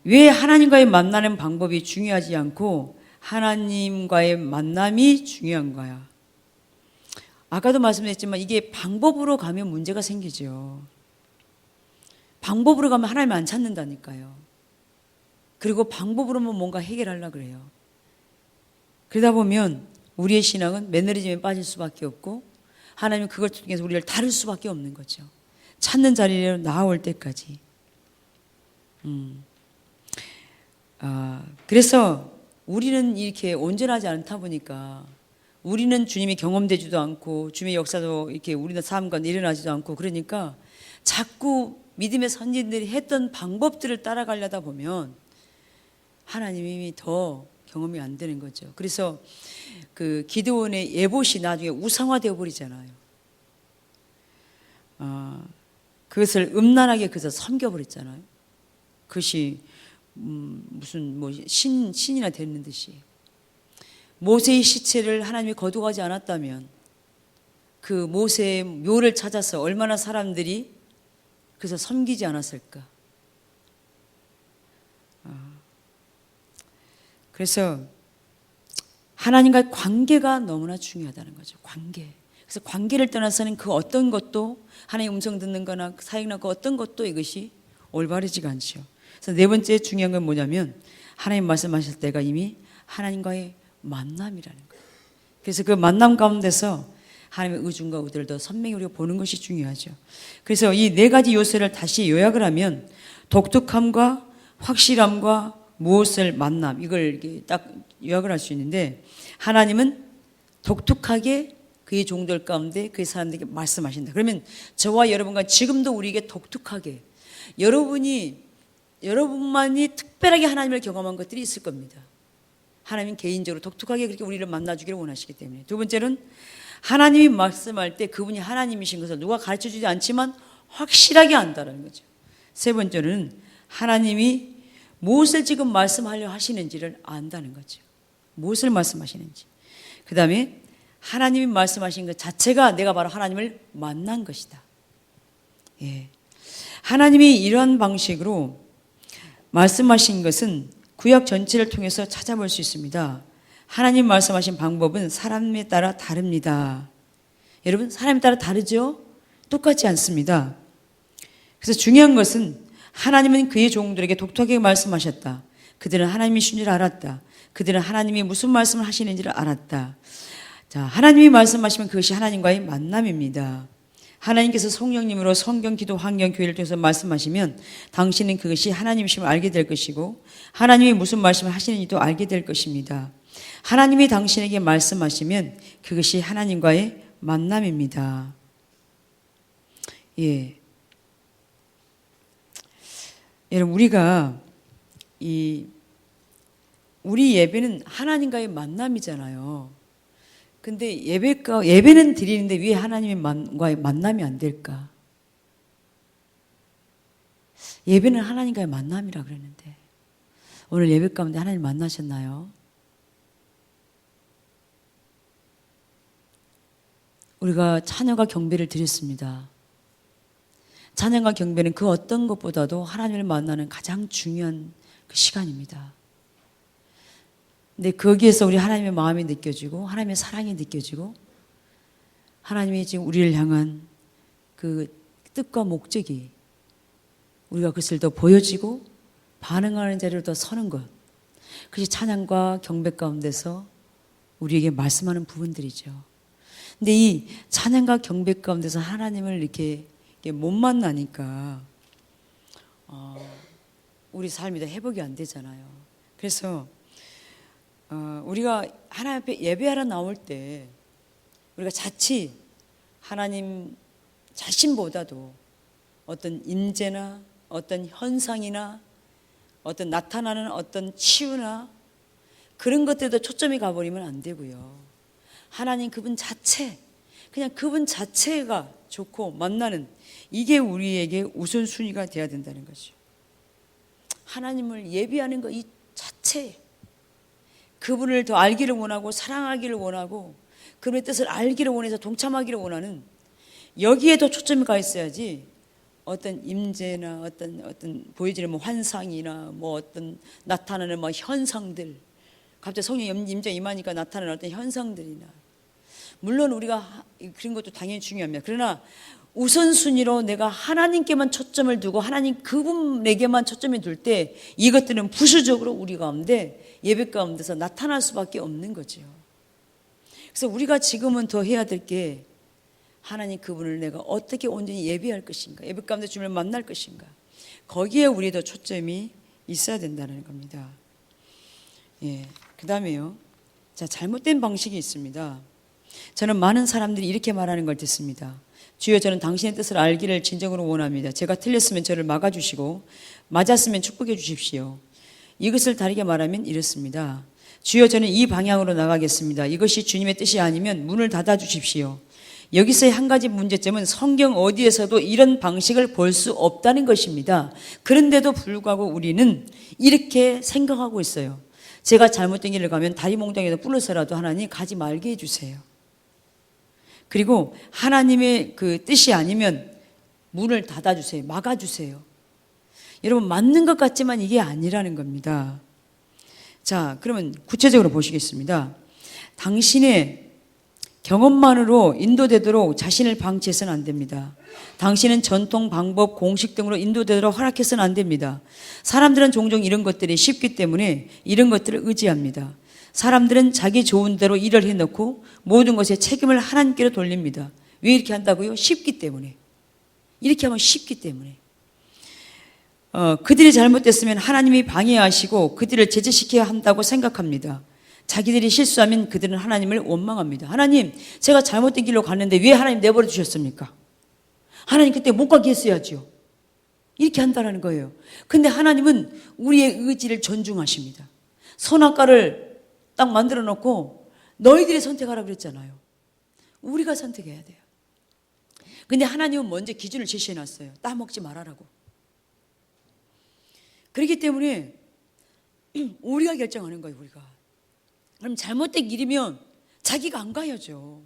왜 하나님과의 만나는 방법이 중요하지 않고 하나님과의 만남이 중요한 거야? 아까도 말씀드렸지만 이게 방법으로 가면 문제가 생기죠. 방법으로 가면 하나님을 안 찾는다니까요. 그리고 방법으로만 뭔가 해결하려고 그래요. 그러다 보면 우리의 신앙은 매너리즘에 빠질 수밖에 없고 하나님은 그걸 통해서 우리를 다룰 수밖에 없는 거죠. 찾는 자리로 나아올 때까지. 그래서 우리는 이렇게 온전하지 않다 보니까 우리는 주님이 경험되지도 않고 주님의 역사도 이렇게 우리의 삶 가운데 일어나지도 않고 그러니까 자꾸 믿음의 선진들이 했던 방법들을 따라가려다 보면 하나님이 더 경험이 안 되는 거죠. 그래서 그 기드온의 예봇이 나중에 우상화되어 버리잖아요. 그것을 음란하게 그래서 섬겨버렸잖아요. 그것이 무슨 뭐 신이나 되는 듯이 모세의 시체를 하나님이 거두가지 않았다면 그 모세의 묘를 찾아서 얼마나 사람들이 그래서 섬기지 않았을까. 그래서 하나님과의 관계가 너무나 중요하다는 거죠. 관계. 그래서 관계를 떠나서는 그 어떤 것도 하나님 음성 듣는 거나 사역나 그 어떤 것도 이것이 올바르지가 않죠. 그래서 네 번째 중요한 건 뭐냐면 하나님 말씀하실 때가 이미 하나님과의 만남이라는 거예요. 그래서 그 만남 가운데서 하나님의 의중과 의도를 더 선명히 우리가 보는 것이 중요하죠. 그래서 이 네 가지 요소를 다시 요약을 하면 독특함과 확실함과 무엇을 만남, 이걸 이렇게 딱 요약을 할 수 있는데, 하나님은 독특하게 그의 종들 가운데 그의 사람들에게 말씀하신다. 그러면 저와 여러분과 지금도 우리에게 독특하게, 여러분만이 특별하게 하나님을 경험한 것들이 있을 겁니다. 하나님은 개인적으로 독특하게 그렇게 우리를 만나주기를 원하시기 때문에. 두 번째는 하나님이 말씀할 때 그분이 하나님이신 것을 누가 가르쳐주지 않지만 확실하게 안다는 거죠. 세 번째는 하나님이 무엇을 지금 말씀하려 하시는지를 안다는 거죠. 무엇을 말씀하시는지. 그 다음에 하나님이 말씀하신 것 자체가 내가 바로 하나님을 만난 것이다. 예. 하나님이 이러한 방식으로 말씀하신 것은 구약 전체를 통해서 찾아볼 수 있습니다. 하나님 말씀하신 방법은 사람에 따라 다릅니다. 여러분, 사람에 따라 다르죠? 똑같지 않습니다. 그래서 중요한 것은 하나님은 그의 종들에게 독특하게 말씀하셨다. 그들은 하나님이신 줄 알았다. 그들은 하나님이 무슨 말씀을 하시는지를 알았다. 자, 하나님이 말씀하시면 그것이 하나님과의 만남입니다. 하나님께서 성령님으로 성경, 기도, 환경, 교회를 통해서 말씀하시면 당신은 그것이 하나님이심을 알게 될 것이고 하나님이 무슨 말씀을 하시는지도 알게 될 것입니다. 하나님이 당신에게 말씀하시면 그것이 하나님과의 만남입니다. 예. 여러분, 우리 예배는 하나님과의 만남이잖아요. 근데 예배는 드리는데 왜 하나님과의 만남이 안 될까? 예배는 하나님과의 만남이라 그랬는데 오늘 예배 가운데 하나님 만나셨나요? 우리가 찬양과 경배를 드렸습니다. 찬양과 경배는 그 어떤 것보다도 하나님을 만나는 가장 중요한 그 시간입니다. 근데 거기에서 우리 하나님의 마음이 느껴지고 하나님의 사랑이 느껴지고 하나님이 지금 우리를 향한 그 뜻과 목적이 우리가 그것을 더 보여지고 반응하는 자리로 더 서는 것, 그것이 찬양과 경배 가운데서 우리에게 말씀하는 부분들이죠. 근데 이 찬양과 경배 가운데서 하나님을 이렇게 못 만나니까 우리 삶이 더 회복이 안 되잖아요. 그래서 우리가 하나님 앞에 예배하러 나올 때 우리가 자칫 하나님 자신보다도 어떤 임재나 어떤 현상이나 어떤 나타나는 어떤 치유나 그런 것들도 초점이 가버리면 안 되고요. 하나님 그분 자체, 그냥 그분 자체가 좋고 만나는, 이게 우리에게 우선순위가 돼야 된다는 거죠. 하나님을 예비하는 것 이 자체, 그분을 더 알기를 원하고 사랑하기를 원하고 그분의 뜻을 알기를 원해서 동참하기를 원하는, 여기에 더 초점이 가 있어야지 어떤 임재나 어떤 보여지는 뭐 환상이나 뭐 어떤 나타나는 뭐 현상들, 갑자기 성령 임재 임하니까 나타나는 어떤 현상들이나, 물론 우리가 그런 것도 당연히 중요합니다. 그러나 우선순위로 내가 하나님께만 초점을 두고 하나님 그분에게만 초점을 둘 때 이것들은 부수적으로 우리 가운데 예배 가운데서 나타날 수밖에 없는 거죠. 그래서 우리가 지금은 더 해야 될 게 하나님 그분을 내가 어떻게 온전히 예배할 것인가, 예배 가운데 주님을 만날 것인가, 거기에 우리 더 초점이 있어야 된다는 겁니다. 예, 그 다음에요. 자, 잘못된 방식이 있습니다. 저는 많은 사람들이 이렇게 말하는 걸 듣습니다. 주여, 저는 당신의 뜻을 알기를 진정으로 원합니다. 제가 틀렸으면 저를 막아주시고 맞았으면 축복해 주십시오. 이것을 다르게 말하면 이렇습니다. 주여, 저는 이 방향으로 나가겠습니다. 이것이 주님의 뜻이 아니면 문을 닫아 주십시오. 여기서의 한 가지 문제점은 성경 어디에서도 이런 방식을 볼 수 없다는 것입니다. 그런데도 불구하고 우리는 이렇게 생각하고 있어요. 제가 잘못된 길을 가면 다리 몽땅에도 뿔러서라도 하나님 가지 말게 해주세요. 그리고 하나님의 그 뜻이 아니면 문을 닫아주세요. 막아주세요. 여러분, 맞는 것 같지만 이게 아니라는 겁니다. 자, 그러면 구체적으로 보시겠습니다. 당신의 경험만으로 인도되도록 자신을 방치해서는 안 됩니다. 당신은 전통, 방법, 공식 등으로 인도되도록 허락해서는 안 됩니다. 사람들은 종종 이런 것들이 쉽기 때문에 이런 것들을 의지합니다. 사람들은 자기 좋은 대로 일을 해놓고 모든 것에 책임을 하나님께로 돌립니다. 왜 이렇게 한다고요? 쉽기 때문에. 이렇게 하면 쉽기 때문에. 그들이 잘못됐으면 하나님이 방해하시고 그들을 제재시켜야 한다고 생각합니다. 자기들이 실수하면 그들은 하나님을 원망합니다. 하나님, 제가 잘못된 길로 갔는데 왜 하나님 내버려 두셨습니까? 하나님 그때 못 가게 했어야죠. 이렇게 한다는 거예요. 근데 하나님은 우리의 의지를 존중하십니다. 선악과를 딱 만들어 놓고 너희들이 선택하라 그랬잖아요. 우리가 선택해야 돼요. 근데 하나님은 먼저 기준을 제시해 놨어요. 따먹지 말아라고. 그렇기 때문에 우리가 결정하는 거예요. 우리가. 그럼 잘못된 길이면 자기가 안 가야죠.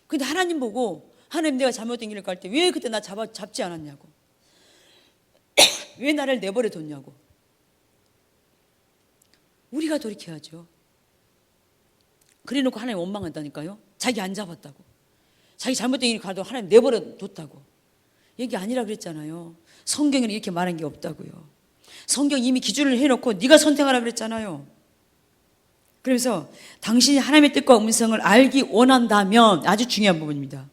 근데 하나님 보고 하나님 내가 잘못된 길을 갈 때 왜 그때 나 잡지 않았냐고. 왜 나를 내버려 뒀냐고. 우리가 돌이켜야죠. 그래 놓고 하나님 원망한다니까요. 자기 안 잡았다고. 자기 잘못된 길을 가도 하나님 내버려 뒀다고. 얘기 아니라 그랬잖아요. 성경에는 이렇게 말한 게 없다고요. 성경 이미 기준을 해놓고 네가 선택하라 그랬잖아요. 그래서 당신이 하나님의 뜻과 음성을 알기 원한다면 아주 중요한 부분입니다.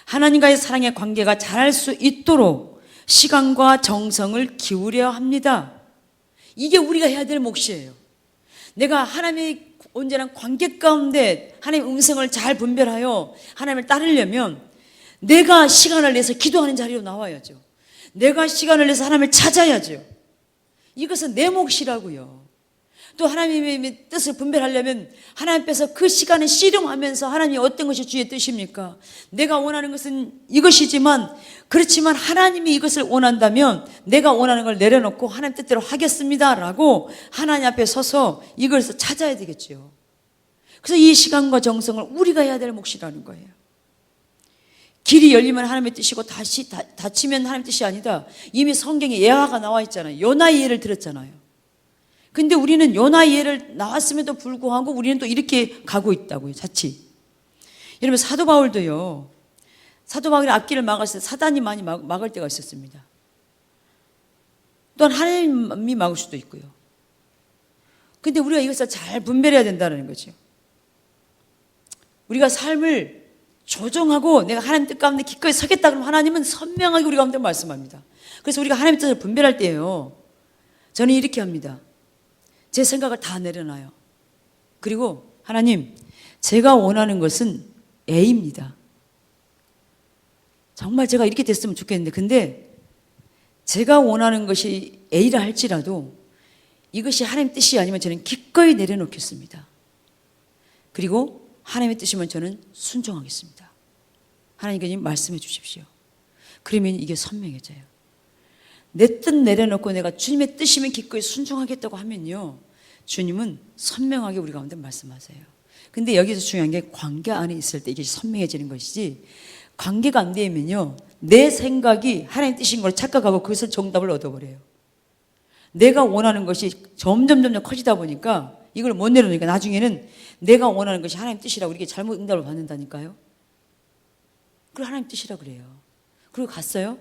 하나님과의 사랑의 관계가 잘할 수 있도록 시간과 정성을 기울여야 합니다. 이게 우리가 해야 될 몫이에요. 내가 하나님의 온전한 관계 가운데 하나님의 음성을 잘 분별하여 하나님을 따르려면 내가 시간을 내서 기도하는 자리로 나와야죠. 내가 시간을 내서 하나님을 찾아야죠. 이것은 내 몫이라고요. 또 하나님의 뜻을 분별하려면 하나님께서 그 시간을 씨름하면서 하나님이 어떤 것이 주의 뜻입니까? 내가 원하는 것은 이것이지만 그렇지만 하나님이 이것을 원한다면 내가 원하는 걸 내려놓고 하나님 뜻대로 하겠습니다라고 하나님 앞에 서서 이것을 찾아야 되겠죠. 그래서 이 시간과 정성을 우리가 해야 될 몫이라는 거예요. 길이 열리면 하나님의 뜻이고 다시 닫히면 하나님의 뜻이 아니다. 이미 성경에 예화가 나와 있잖아요. 요나의 예를 들었잖아요. 근데 우리는 요나의 예를 나왔음에도 불구하고 우리는 또 이렇게 가고 있다고요. 자칫. 여러분 사도 바울도요. 사도 바울이 앞길을 막았을 때 사단이 많이 막을 때가 있었습니다. 또한 하나님이 막을 수도 있고요. 근데 우리가 이것을 잘 분별해야 된다는 거죠. 우리가 삶을 조정하고 내가 하나님 뜻 가운데 기꺼이 서겠다 그러면 하나님은 선명하게 우리 가운데 말씀합니다. 그래서 우리가 하나님의 뜻을 분별할 때예요. 저는 이렇게 합니다. 제 생각을 다 내려놔요. 그리고 하나님, 제가 원하는 것은 A입니다. 정말 제가 이렇게 됐으면 좋겠는데 근데 제가 원하는 것이 A라 할지라도 이것이 하나님의 뜻이 아니면 저는 기꺼이 내려놓겠습니다. 그리고 하나님의 뜻이면 저는 순종하겠습니다. 하나님께서 말씀해 주십시오. 그러면 이게 선명해져요. 내 뜻 내려놓고 내가 주님의 뜻이면 기꺼이 순종하겠다고 하면요. 주님은 선명하게 우리 가운데 말씀하세요. 근데 여기서 중요한 게 관계 안에 있을 때 이게 선명해지는 것이지 관계가 안 되면요. 내 생각이 하나님 뜻인 걸 착각하고 그것을 정답을 얻어버려요. 내가 원하는 것이 점점 커지다 보니까 이걸 못 내려놓으니까 나중에는 내가 원하는 것이 하나님 뜻이라고 이렇게 잘못 응답을 받는다니까요. 그걸 하나님 뜻이라고 그래요. 그리고 갔어요?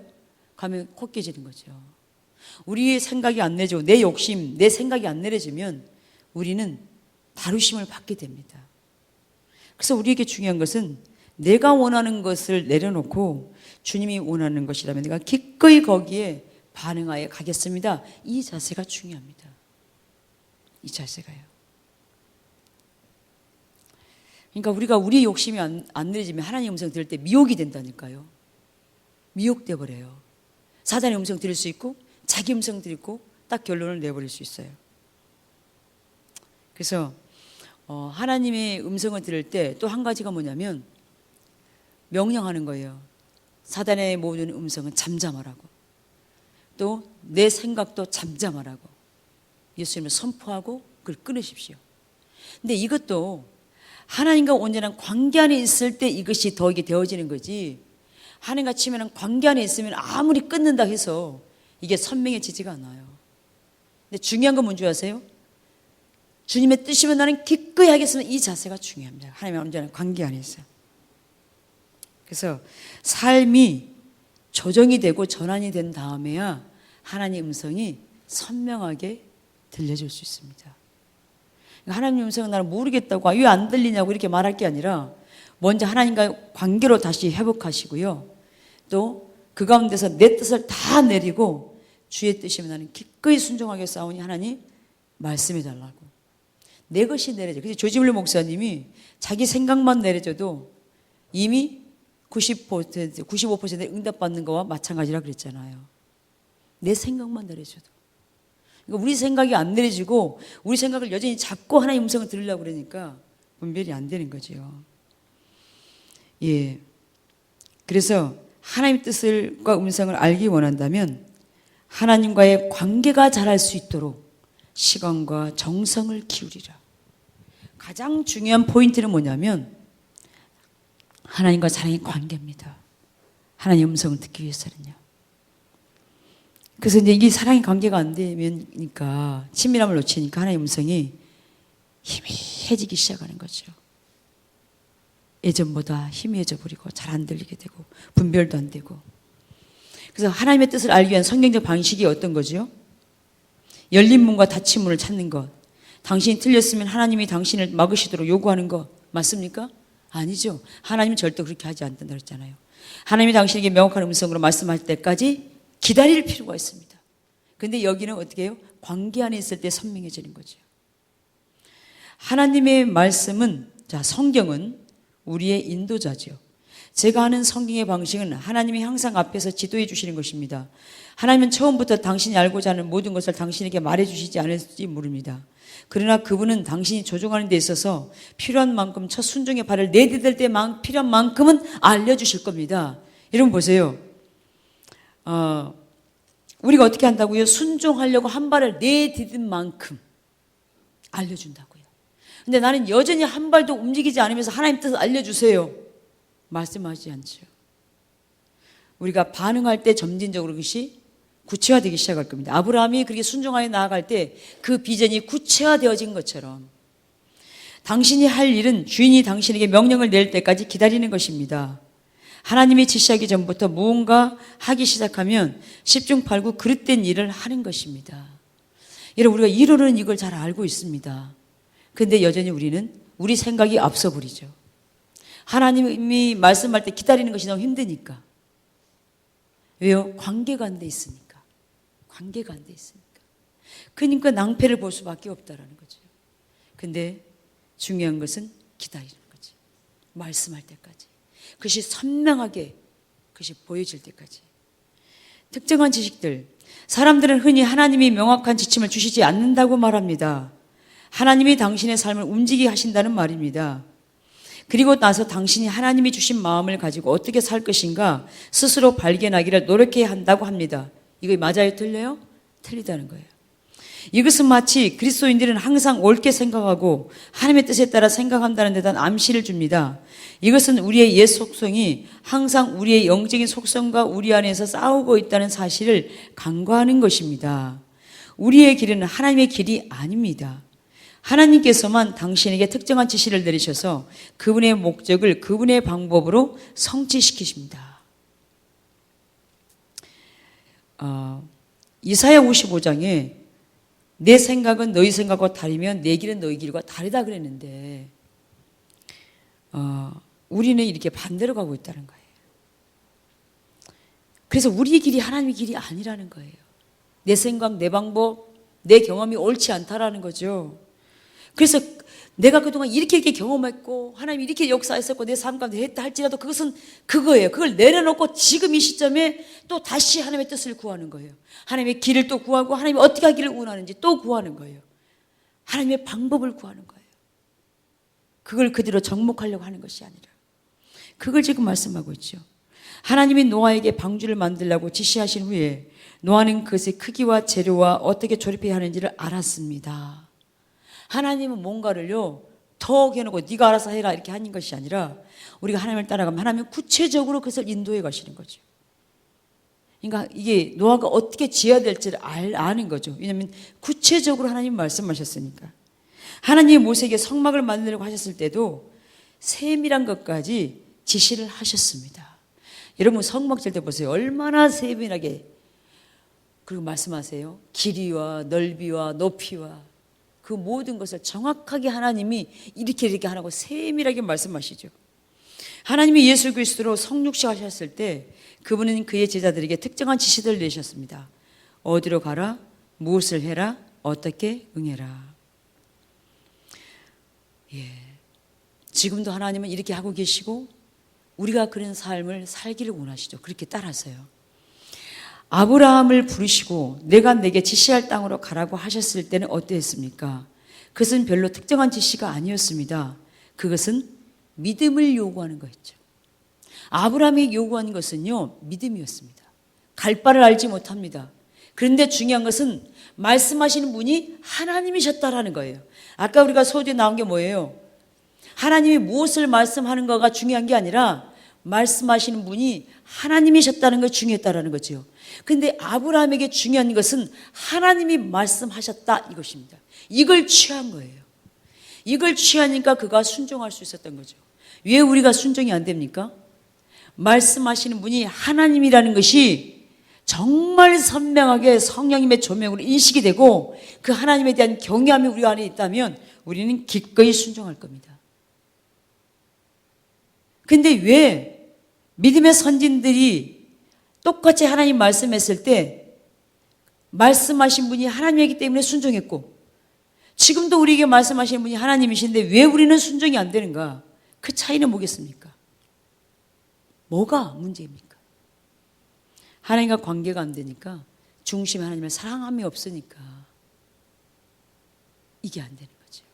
가면 코 깨지는 거죠. 우리의 생각이 안 내려지고 내 욕심, 내 생각이 안 내려지면 우리는 다루심을 받게 됩니다. 그래서 우리에게 중요한 것은 내가 원하는 것을 내려놓고 주님이 원하는 것이라면 내가 기꺼이 거기에 반응하여 가겠습니다. 이 자세가 중요합니다. 이 자세가요. 그러니까 우리가 우리의 욕심이 안 내려지면 하나님의 음성 들을 때 미혹이 된다니까요. 미혹돼 버려요. 사단의 음성 들을 수 있고 자기 음성 들고 딱 결론을 내버릴 수 있어요. 그래서 하나님의 음성을 들을 때 또 한 가지가 뭐냐면 명령하는 거예요. 사단의 모든 음성은 잠잠하라고. 또 내 생각도 잠잠하라고. 예수님을 선포하고 그걸 끊으십시오. 근데 이것도 하나님과 온전한 관계 안에 있을 때 이것이 더 이게 되어지는 거지. 하나님과 치면은 관계 안에 있으면 아무리 끊는다 해서 이게 선명해지지가 않아요. 근데 중요한 건 뭔지 아세요? 주님의 뜻이면 나는 기꺼이 하겠습니다. 이 자세가 중요합니다. 하나님과 온전한 관계 안에 있어요. 그래서 삶이 조정이 되고 전환이 된 다음에야 하나님의 음성이 선명하게 들려줄 수 있습니다. 하나님 음성은 나는 모르겠다고 왜 안 들리냐고 이렇게 말할 게 아니라 먼저 하나님과의 관계로 다시 회복하시고요. 또 그 가운데서 내 뜻을 다 내리고 주의 뜻이면 나는 기꺼이 순종하게 싸우니 하나님 말씀해 달라고. 내 것이 내려져. 그래서 조지물리 목사님이 자기 생각만 내려져도 이미 95% 응답받는 거와 마찬가지라 그랬잖아요. 내 생각만 내려져도. 그러니까 우리 생각이 안 내려지고 우리 생각을 여전히 잡고 하나님의 음성을 들으려고 그러니까 분별이 안 되는 거죠. 예. 그래서 하나님의 뜻과 음성을 알기 원한다면 하나님과의 관계가 자랄 수 있도록 시간과 정성을 기울이라. 가장 중요한 포인트는 뭐냐면 하나님과 사랑의 관계입니다. 하나님의 음성을 듣기 위해서는요. 그래서 이제 이게 사랑의 관계가 안 되면니까 친밀함을 놓치니까 하나님의 음성이 희미해지기 시작하는 거죠. 예전보다 희미해져 버리고 잘 안 들리게 되고 분별도 안 되고. 그래서 하나님의 뜻을 알기 위한 성경적 방식이 어떤 거죠? 열린 문과 닫힌 문을 찾는 것. 당신이 틀렸으면 하나님이 당신을 막으시도록 요구하는 것 맞습니까? 아니죠. 하나님은 절대 그렇게 하지 않는다 그랬잖아요. 하나님이 당신에게 명확한 음성으로 말씀할 때까지 기다릴 필요가 있습니다. 그런데 여기는 어떻게 해요? 관계 안에 있을 때 선명해지는 거죠. 하나님의 말씀은, 자, 성경은 우리의 인도자죠. 제가 하는 성경의 방식은 하나님이 항상 앞에서 지도해 주시는 것입니다. 하나님은 처음부터 당신이 알고자 하는 모든 것을 당신에게 말해 주시지 않을지 모릅니다. 그러나 그분은 당신이 조종하는 데 있어서 필요한 만큼 첫 순종의 발을 내디딜 때 필요한 만큼은 알려주실 겁니다. 여러분 보세요. 우리가 어떻게 한다고요? 순종하려고 한 발을 내디딘 만큼 알려준다고요. 근데 나는 여전히 한 발도 움직이지 않으면서 하나님 뜻을 알려주세요. 말씀하지 않죠. 우리가 반응할 때 점진적으로 그것이 구체화되기 시작할 겁니다. 아브라함이 그렇게 순종하여 나아갈 때 그 비전이 구체화되어진 것처럼 당신이 할 일은 주인이 당신에게 명령을 낼 때까지 기다리는 것입니다. 하나님이 지시하기 전부터 무언가 하기 시작하면 10중 8구 그릇된 일을 하는 것입니다. 여러분 우리가 이론은 이걸 잘 알고 있습니다. 그런데 여전히 우리는 우리 생각이 앞서 버리죠. 하나님이 말씀할 때 기다리는 것이 너무 힘드니까. 왜요? 관계가 안 돼 있으니까. 관계가 안 돼 있으니까. 그러니까 낭패를 볼 수밖에 없다라는 거죠. 근데 중요한 것은 기다리는 거죠. 말씀할 때까지. 그것이 선명하게 그것이 보여질 때까지. 특정한 지식들. 사람들은 흔히 하나님이 명확한 지침을 주시지 않는다고 말합니다. 하나님이 당신의 삶을 움직이게 하신다는 말입니다. 그리고 나서 당신이 하나님이 주신 마음을 가지고 어떻게 살 것인가 스스로 발견하기를 노력해야 한다고 합니다. 이거 맞아요? 틀려요? 틀리다는 거예요. 이것은 마치 그리스도인들은 항상 옳게 생각하고 하나님의 뜻에 따라 생각한다는 듯한 암시를 줍니다. 이것은 우리의 옛 속성이 항상 우리의 영적인 속성과 우리 안에서 싸우고 있다는 사실을 간과하는 것입니다. 우리의 길은 하나님의 길이 아닙니다. 하나님께서만 당신에게 특정한 지시를 내리셔서 그분의 목적을 그분의 방법으로 성취시키십니다. 이사야 55장에 내 생각은 너희 생각과 다르면 내 길은 너희 길과 다르다 그랬는데 우리는 이렇게 반대로 가고 있다는 거예요. 그래서 우리의 길이 하나님의 길이 아니라는 거예요. 내 생각, 내 방법, 내 경험이 옳지 않다라는 거죠. 그래서 내가 그동안 이렇게 경험했고 하나님이 이렇게 역사했었고 내 삶 가운데 했다 할지라도 그것은 그거예요. 그걸 내려놓고 지금 이 시점에 또 다시 하나님의 뜻을 구하는 거예요. 하나님의 길을 또 구하고 하나님이 어떻게 하기를 원하는지 또 구하는 거예요. 하나님의 방법을 구하는 거예요. 그걸 그대로 정목하려고 하는 것이 아니라 그걸 지금 말씀하고 있죠. 하나님이 노아에게 방주를 만들라고 지시하신 후에 노아는 그것의 크기와 재료와 어떻게 조립해야 하는지를 알았습니다. 하나님은 뭔가를요 더 해놓고 네가 알아서 해라 이렇게 하는 것이 아니라 우리가 하나님을 따라가면 하나님은 구체적으로 그것을 인도해 가시는 거죠. 그러니까 이게 노아가 어떻게 지어야 될지를 아는 거죠. 왜냐하면 구체적으로 하나님 말씀하셨으니까. 하나님이 모세에게 성막을 만들려고 하셨을 때도 세밀한 것까지 지시를 하셨습니다. 여러분 성막 질 때 보세요. 얼마나 세밀하게 그리고 말씀하세요. 길이와 넓이와 높이와 그 모든 것을 정확하게 하나님이 이렇게 하라고 세밀하게 말씀하시죠. 하나님이 예수 그리스도로 성육신 하셨을 때 그분은 그의 제자들에게 특정한 지시들을 내셨습니다. 어디로 가라, 무엇을 해라, 어떻게 응해라. 지금도 하나님은 이렇게 하고 계시고 우리가 그런 삶을 살기를 원하시죠. 그렇게 따라서요. 아브라함을 부르시고 내가 내게 지시할 땅으로 가라고 하셨을 때는 어땠습니까? 그것은 별로 특정한 지시가 아니었습니다. 그것은 믿음을 요구하는 거였죠. 아브라함이 요구한 것은요, 믿음이었습니다. 갈 바를 알지 못합니다. 그런데 중요한 것은 말씀하시는 분이 하나님이셨다라는 거예요. 아까 우리가 소두에 나온 게 뭐예요? 하나님이 무엇을 말씀하는가가 중요한 게 아니라 말씀하시는 분이 하나님이셨다는 게 중요했다라는 거죠. 근데 아브라함에게 중요한 것은 하나님이 말씀하셨다 이것입니다. 이걸 취한 거예요. 이걸 취하니까 그가 순종할 수 있었던 거죠. 왜 우리가 순종이 안 됩니까? 말씀하시는 분이 하나님이라는 것이 정말 선명하게 성령님의 조명으로 인식이 되고 그 하나님에 대한 경외함이 우리 안에 있다면 우리는 기꺼이 순종할 겁니다. 근데 왜 믿음의 선진들이 똑같이 하나님 말씀했을 때 말씀하신 분이 하나님이기 때문에 순종했고 지금도 우리에게 말씀하시는 분이 하나님이신데 왜 우리는 순종이 안 되는가? 그 차이는 뭐겠습니까? 뭐가 문제입니까? 하나님과 관계가 안 되니까 중심에 하나님을 사랑함이 없으니까 이게 안 되는 거죠.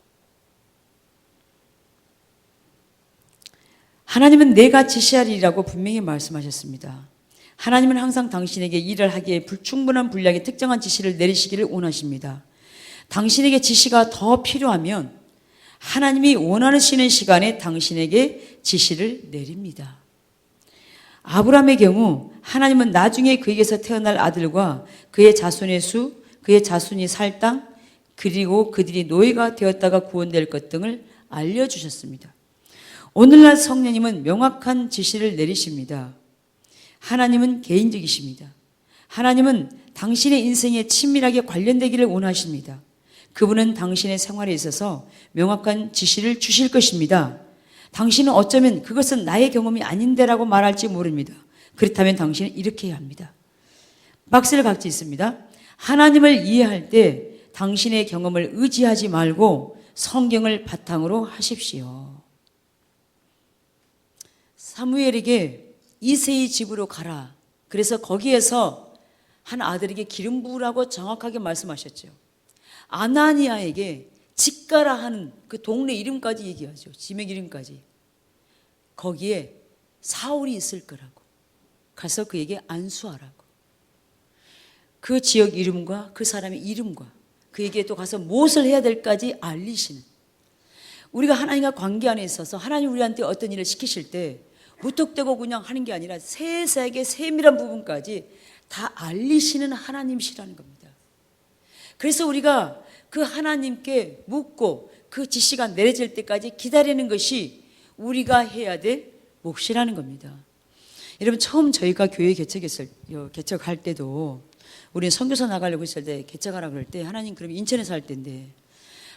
하나님은 내가 지시하리라고 분명히 말씀하셨습니다. 하나님은 항상 당신에게 일을 하기에 충분한 분량의 특정한 지시를 내리시기를 원하십니다. 당신에게 지시가 더 필요하면 하나님이 원하시는 시간에 당신에게 지시를 내립니다. 아브라함의 경우 하나님은 나중에 그에게서 태어날 아들과 그의 자손의 수, 그의 자손이 살 땅, 그리고 그들이 노예가 되었다가 구원될 것 등을 알려주셨습니다. 오늘날 성령님은 명확한 지시를 내리십니다. 하나님은 개인적이십니다. 하나님은 당신의 인생에 친밀하게 관련되기를 원하십니다. 그분은 당신의 생활에 있어서 명확한 지시를 주실 것입니다. 당신은 어쩌면 그것은 나의 경험이 아닌데라고 말할지 모릅니다. 그렇다면 당신은 이렇게 해야 합니다. 박스를 각지 있습니다. 하나님을 이해할 때 당신의 경험을 의지하지 말고 성경을 바탕으로 하십시오. 사무엘에게 이새의 집으로 가라. 그래서 거기에서 한 아들에게 기름 부으라고 정확하게 말씀하셨죠. 아나니아에게 집 가라 하는 그 동네 이름까지 얘기하죠. 지명 이름까지. 거기에 사울이 있을 거라고. 가서 그에게 안수하라고. 그 지역 이름과 그 사람의 이름과 그에게 또 가서 무엇을 해야 될까지 알리시는. 우리가 하나님과 관계 안에 있어서 하나님 우리한테 어떤 일을 시키실 때 무턱대고 그냥 하는 게 아니라 세세하게 세밀한 부분까지 다 알리시는 하나님이시라는 겁니다. 그래서 우리가 그 하나님께 묻고 그 지시가 내려질 때까지 기다리는 것이 우리가 해야 될 몫이라는 겁니다. 여러분 처음 저희가 교회 개척할 때도 우리는 선교사 나가려고 했을 때 개척하라 그럴 때 하나님 그럼 인천에 살 때인데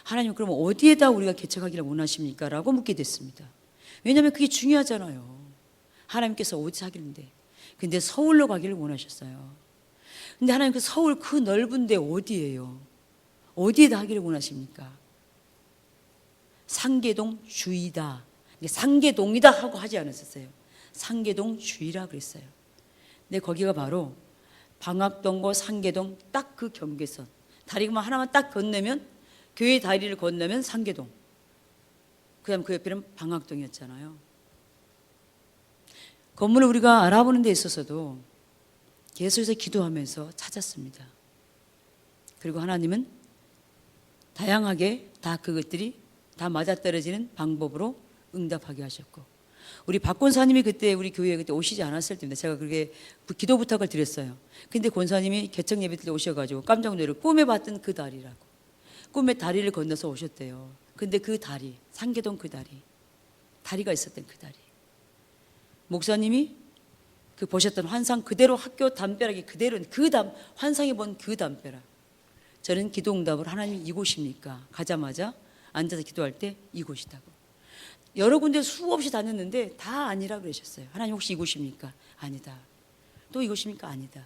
하나님 그럼 어디에다 우리가 개척하기를 원하십니까? 라고 묻게 됐습니다. 왜냐하면 그게 중요하잖아요. 하나님께서 어디서 하길는데 근데 서울로 가기를 원하셨어요. 근데 하나님 그 서울 그 넓은데 어디예요? 어디에다 하기를 원하십니까? 상계동 주이다. 상계동이다 하고 하지 않았었어요. 상계동 주이라 그랬어요. 근데 거기가 바로 방학동과 상계동 딱 그 경계선. 다리만 하나만 딱 건너면 교회 다리를 건너면 상계동. 그 다음 그 옆에는 방학동이었잖아요. 건물을 우리가 알아보는 데 있어서도 계속해서 기도하면서 찾았습니다. 그리고 하나님은 다양하게 다 그것들이 다 맞아떨어지는 방법으로 응답하게 하셨고 우리 박 권사님이 그때 우리 교회에 그때 오시지 않았을 때인데 제가 그렇게 기도 부탁을 드렸어요. 근데 권사님이 개척 예배 때 오셔가지고 깜짝 놀라고 꿈에 봤던 그 다리라고 꿈에 다리를 건너서 오셨대요. 근데 그 다리 상계동 그 다리가 있었던 그 다리 목사님이 보셨던 환상 그대로 학교 담벼락이 그대로 환상에 본 그 담벼락 저는 기도 응답을 하나님 이곳입니까? 가자마자 앉아서 기도할 때 이곳이다고. 여러 군데 수없이 다녔는데 다 아니라 그러셨어요. 하나님 혹시 이곳입니까? 아니다. 또 이곳입니까? 아니다.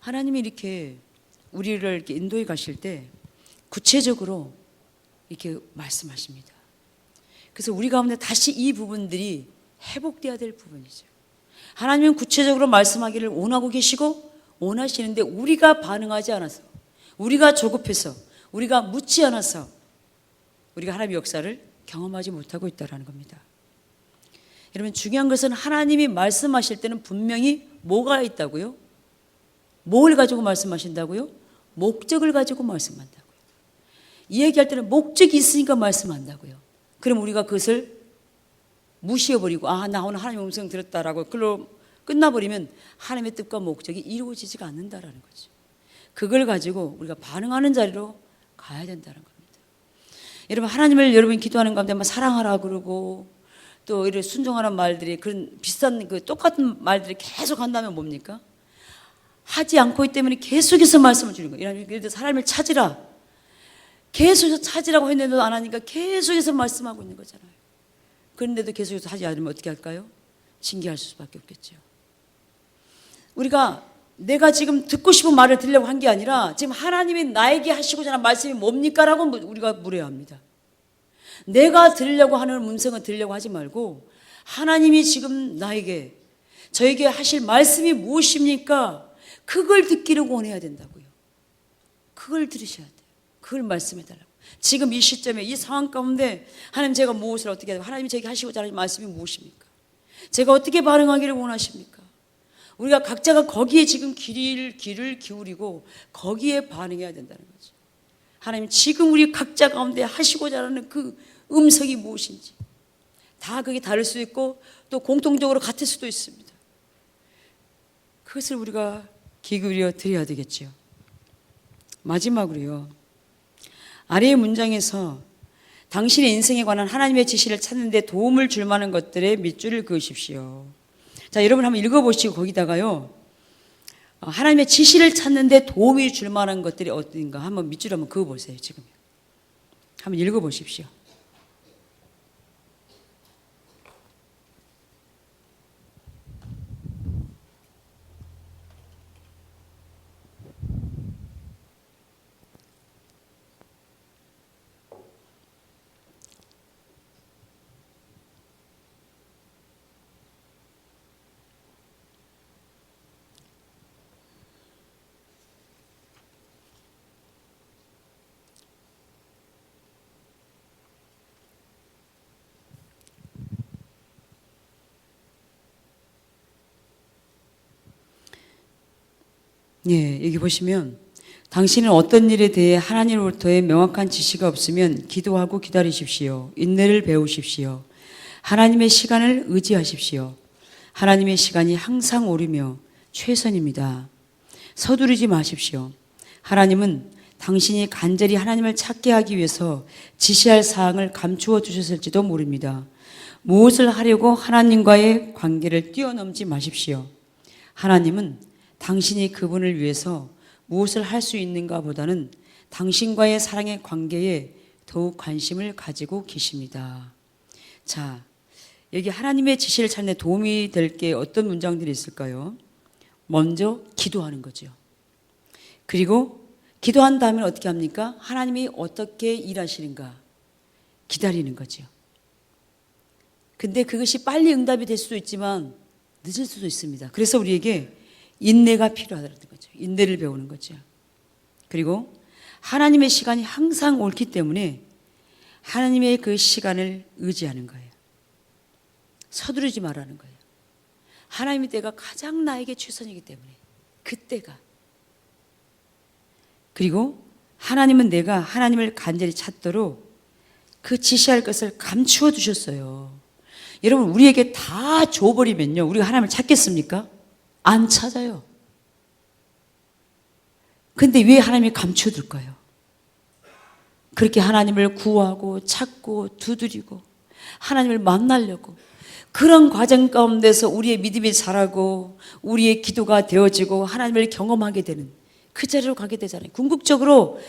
하나님이 이렇게 우리를 이렇게 인도해 가실 때 구체적으로 이렇게 말씀하십니다. 그래서 우리 가운데 다시 이 부분들이 회복돼야 될 부분이죠. 하나님은 구체적으로 말씀하기를 원하고 계시고 원하시는데 우리가 반응하지 않아서, 우리가 조급해서, 우리가 묻지 않아서 우리가 하나님의 역사를 경험하지 못하고 있다는 겁니다. 여러분, 중요한 것은 하나님이 말씀하실 때는 분명히 뭐가 있다고요? 뭘 가지고 말씀하신다고요? 목적을 가지고 말씀한다고요. 이야기할 때는 목적이 있으니까 말씀한다고요. 그럼 우리가 그것을 무시해버리고 나 오늘 하나님의 음성 들었다라고 그걸로 끝나버리면 하나님의 뜻과 목적이 이루어지지가 않는다라는 거죠. 그걸 가지고 우리가 반응하는 자리로 가야 된다는 겁니다. 여러분, 하나님을 여러분 기도하는 가운데 막 사랑하라 그러고 또 이런 순종하라는 말들이 그런 비슷한 그 똑같은 말들이 계속 한다면 뭡니까? 하지 않고 있기 때문에 계속해서 말씀을 주는 거예요. 예를 들어 사람을 찾으라. 계속해서 찾으라고 했는데도 안 하니까 계속해서 말씀하고 있는 거잖아요. 그런데도 계속해서 하지 않으면 어떻게 할까요? 징계할 수밖에 없겠죠. 우리가 내가 지금 듣고 싶은 말을 들으려고 한 게 아니라 지금 하나님이 나에게 하시고자 하는 말씀이 뭡니까? 라고 우리가 물어야 합니다. 내가 들으려고 하는 음성을 들으려고 하지 말고 하나님이 지금 나에게 저에게 하실 말씀이 무엇입니까? 그걸 듣기를 원해야 된다고요. 그걸 들으셔야 돼요. 그걸 말씀해 달라고. 지금 이 시점에 이 상황 가운데 하나님 제가 무엇을 어떻게 해야 하나님이 저에게 하시고자 하는 말씀이 무엇입니까? 제가 어떻게 반응하기를 원하십니까? 우리가 각자가 거기에 지금 귀를 기울이고 거기에 반응해야 된다는 거죠. 하나님 지금 우리 각자 가운데 하시고자 하는 그 음성이 무엇인지 다 그게 다를 수 있고 또 공통적으로 같을 수도 있습니다. 그것을 우리가 귀 기울여 드려야 되겠죠. 마지막으로요. 아래의 문장에서 당신의 인생에 관한 하나님의 지시를 찾는 데 도움을 줄 만한 것들에 밑줄을 그으십시오. 자, 여러분 한번 읽어보시고 거기다가요. 하나님의 지시를 찾는 데 도움이 줄 만한 것들이 어딘가 한번 밑줄 한번 그어보세요. 지금 한번 읽어보십시오. 예, 여기 보시면 당신은 어떤 일에 대해 하나님으로부터의 명확한 지시가 없으면 기도하고 기다리십시오. 인내를 배우십시오. 하나님의 시간을 의지하십시오. 하나님의 시간이 항상 옳으며 최선입니다. 서두르지 마십시오. 하나님은 당신이 간절히 하나님을 찾게 하기 위해서 지시할 사항을 감추어 주셨을지도 모릅니다. 무엇을 하려고 하나님과의 관계를 뛰어넘지 마십시오. 하나님은 당신이 그분을 위해서 무엇을 할 수 있는가 보다는 당신과의 사랑의 관계에 더욱 관심을 가지고 계십니다. 자, 여기 하나님의 지시를 찾는 데 도움이 될 게 어떤 문장들이 있을까요? 먼저 기도하는 거죠. 그리고 기도한 다음에 어떻게 합니까? 하나님이 어떻게 일하시는가 기다리는 거죠. 근데 그것이 빨리 응답이 될 수도 있지만 늦을 수도 있습니다. 그래서 우리에게 인내가 필요하다는 거죠. 인내를 배우는 거죠. 그리고 하나님의 시간이 항상 옳기 때문에 하나님의 그 시간을 의지하는 거예요. 서두르지 말라는 거예요. 하나님의 때가 가장 나에게 최선이기 때문에 그때가. 그리고 하나님은 내가 하나님을 간절히 찾도록 그 지시할 것을 감추어 두셨어요. 여러분, 우리에게 다 줘버리면요, 우리가 하나님을 찾겠습니까? 안 찾아요. 근데 왜 하나님이 감춰둘까요? 그렇게 하나님을 구하고 찾고 두드리고 하나님을 만나려고 그런 과정 가운데서 우리의 믿음이 자라고 우리의 기도가 되어지고 하나님을 경험하게 되는 그 자리로 가게 되잖아요. 궁극적으로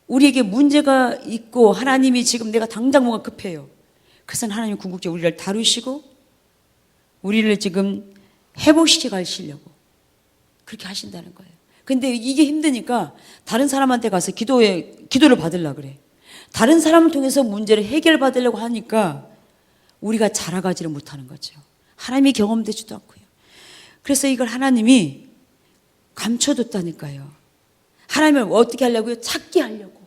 우리에게 문제가 있고 하나님이 지금 내가 당장 뭔가 급해요. 그것은 하나님이 궁극적으로 우리를 다루시고 우리를 지금 회복시켜 가시려고 그렇게 하신다는 거예요. 근데 이게 힘드니까 다른 사람한테 가서 기도를 받으려고 그래. 다른 사람을 통해서 문제를 해결받으려고 하니까 우리가 자라가지를 못하는 거죠. 하나님이 경험되지도 않고요. 그래서 이걸 하나님이 감춰뒀다니까요. 하나님을 어떻게 하려고요? 찾게 하려고.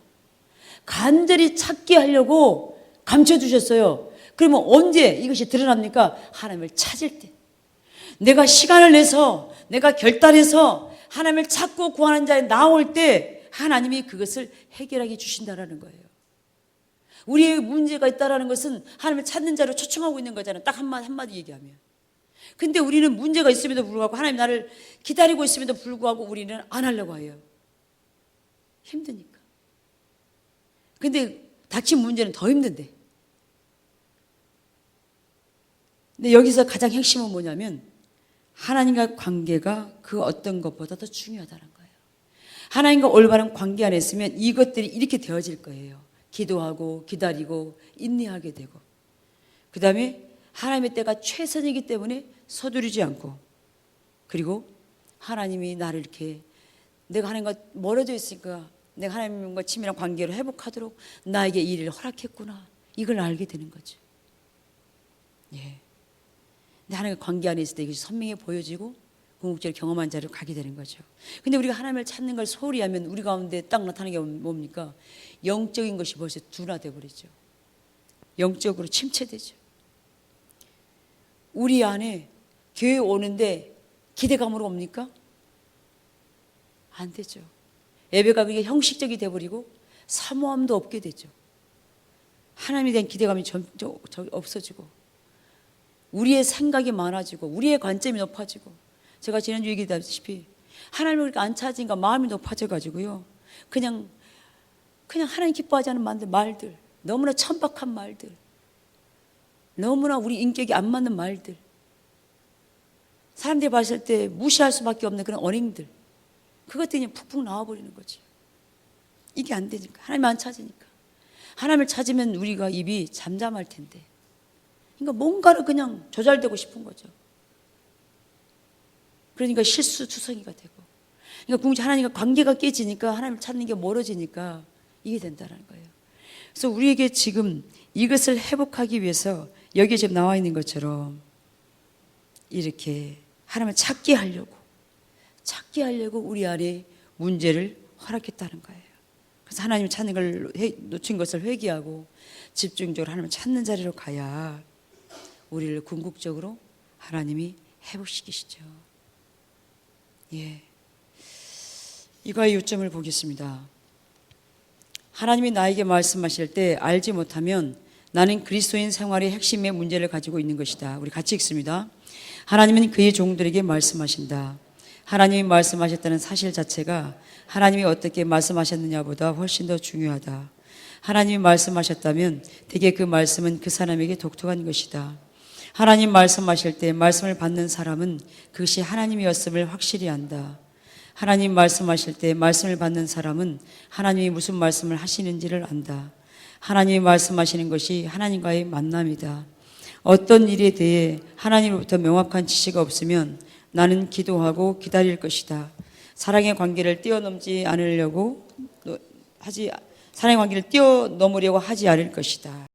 간절히 찾게 하려고 감춰두셨어요. 그러면 언제 이것이 드러납니까? 하나님을 찾을 때. 내가 시간을 내서 내가 결단해서 하나님을 찾고 구하는 자에 나올 때 하나님이 그것을 해결하게 주신다라는 거예요. 우리의 문제가 있다라는 것은 하나님을 찾는 자로 초청하고 있는 거잖아요. 딱 한마디 얘기하면. 근데 우리는 문제가 있음에도 불구하고 하나님 나를 기다리고 있음에도 불구하고 우리는 안 하려고 해요. 힘드니까. 근데 닥친 문제는 더 힘든데. 근데 여기서 가장 핵심은 뭐냐면 하나님과 관계가 그 어떤 것보다 더 중요하다는 거예요. 하나님과 올바른 관계 안에 있으면 이것들이 이렇게 되어질 거예요. 기도하고 기다리고 인내하게 되고 그 다음에 하나님의 때가 최선이기 때문에 서두르지 않고 그리고 하나님이 나를 이렇게 내가 하나님과 멀어져 있으니까 내가 하나님과 친밀한 관계를 회복하도록 나에게 이 일을 허락했구나 이걸 알게 되는 거죠. 예. 근데 하나님과 관계 안에 있을 때 이것이 선명해 보여지고 궁극적으로 경험한 자리로 가게 되는 거죠. 근데 우리가 하나님을 찾는 걸 소홀히 하면 우리 가운데 딱 나타나는 게 뭡니까? 영적인 것이 벌써 둔화돼 버리죠. 영적으로 침체되죠. 우리 안에 교회 오는데 기대감으로 옵니까? 안 되죠. 예배가 그게 형식적이 돼버리고 사모함도 없게 되죠. 하나님에 대한 기대감이 없어지고 우리의 생각이 많아지고 우리의 관점이 높아지고 제가 지난주 얘기했다시피 하나님을 그렇게 안 찾으니까 마음이 높아져가지고요. 그냥 하나님 기뻐하지 않은 말들 너무나 천박한 말들 너무나 우리 인격이 안 맞는 말들 사람들이 봤을 때 무시할 수밖에 없는 그런 언행들 그것들이 그냥 푹푹 나와버리는 거지. 이게 안 되니까 하나님 안 찾으니까 하나님을 찾으면 우리가 입이 잠잠할 텐데 그러니까 뭔가를 그냥 조잘되고 싶은 거죠. 그러니까 실수투성이가 되고 그러니까 하나님과 관계가 깨지니까 하나님을 찾는 게 멀어지니까 이게 된다는 거예요. 그래서 우리에게 지금 이것을 회복하기 위해서 여기에 지금 나와 있는 것처럼 이렇게 하나님을 찾게 하려고 우리 안에 문제를 허락했다는 거예요. 그래서 하나님을 찾는 걸 놓친 것을 회개하고 집중적으로 하나님을 찾는 자리로 가야 우리를 궁극적으로 하나님이 회복시키시죠. 예, 이거의 요점을 보겠습니다. 하나님이 나에게 말씀하실 때 알지 못하면 나는 그리스도인 생활의 핵심의 문제를 가지고 있는 것이다. 우리 같이 읽습니다. 하나님은 그의 종들에게 말씀하신다. 하나님이 말씀하셨다는 사실 자체가 하나님이 어떻게 말씀하셨느냐보다 훨씬 더 중요하다. 하나님이 말씀하셨다면 대개 그 말씀은 그 사람에게 독특한 것이다. 하나님 말씀하실 때 말씀을 받는 사람은 그것이 하나님이었음을 확실히 안다. 하나님 말씀하실 때 말씀을 받는 사람은 하나님이 무슨 말씀을 하시는지를 안다. 하나님이 말씀하시는 것이 하나님과의 만남이다. 어떤 일에 대해 하나님으로부터 명확한 지시가 없으면 나는 기도하고 기다릴 것이다. 사랑의 관계를 뛰어넘지 않으려고 사랑의 관계를 뛰어넘으려고 하지 않을 것이다.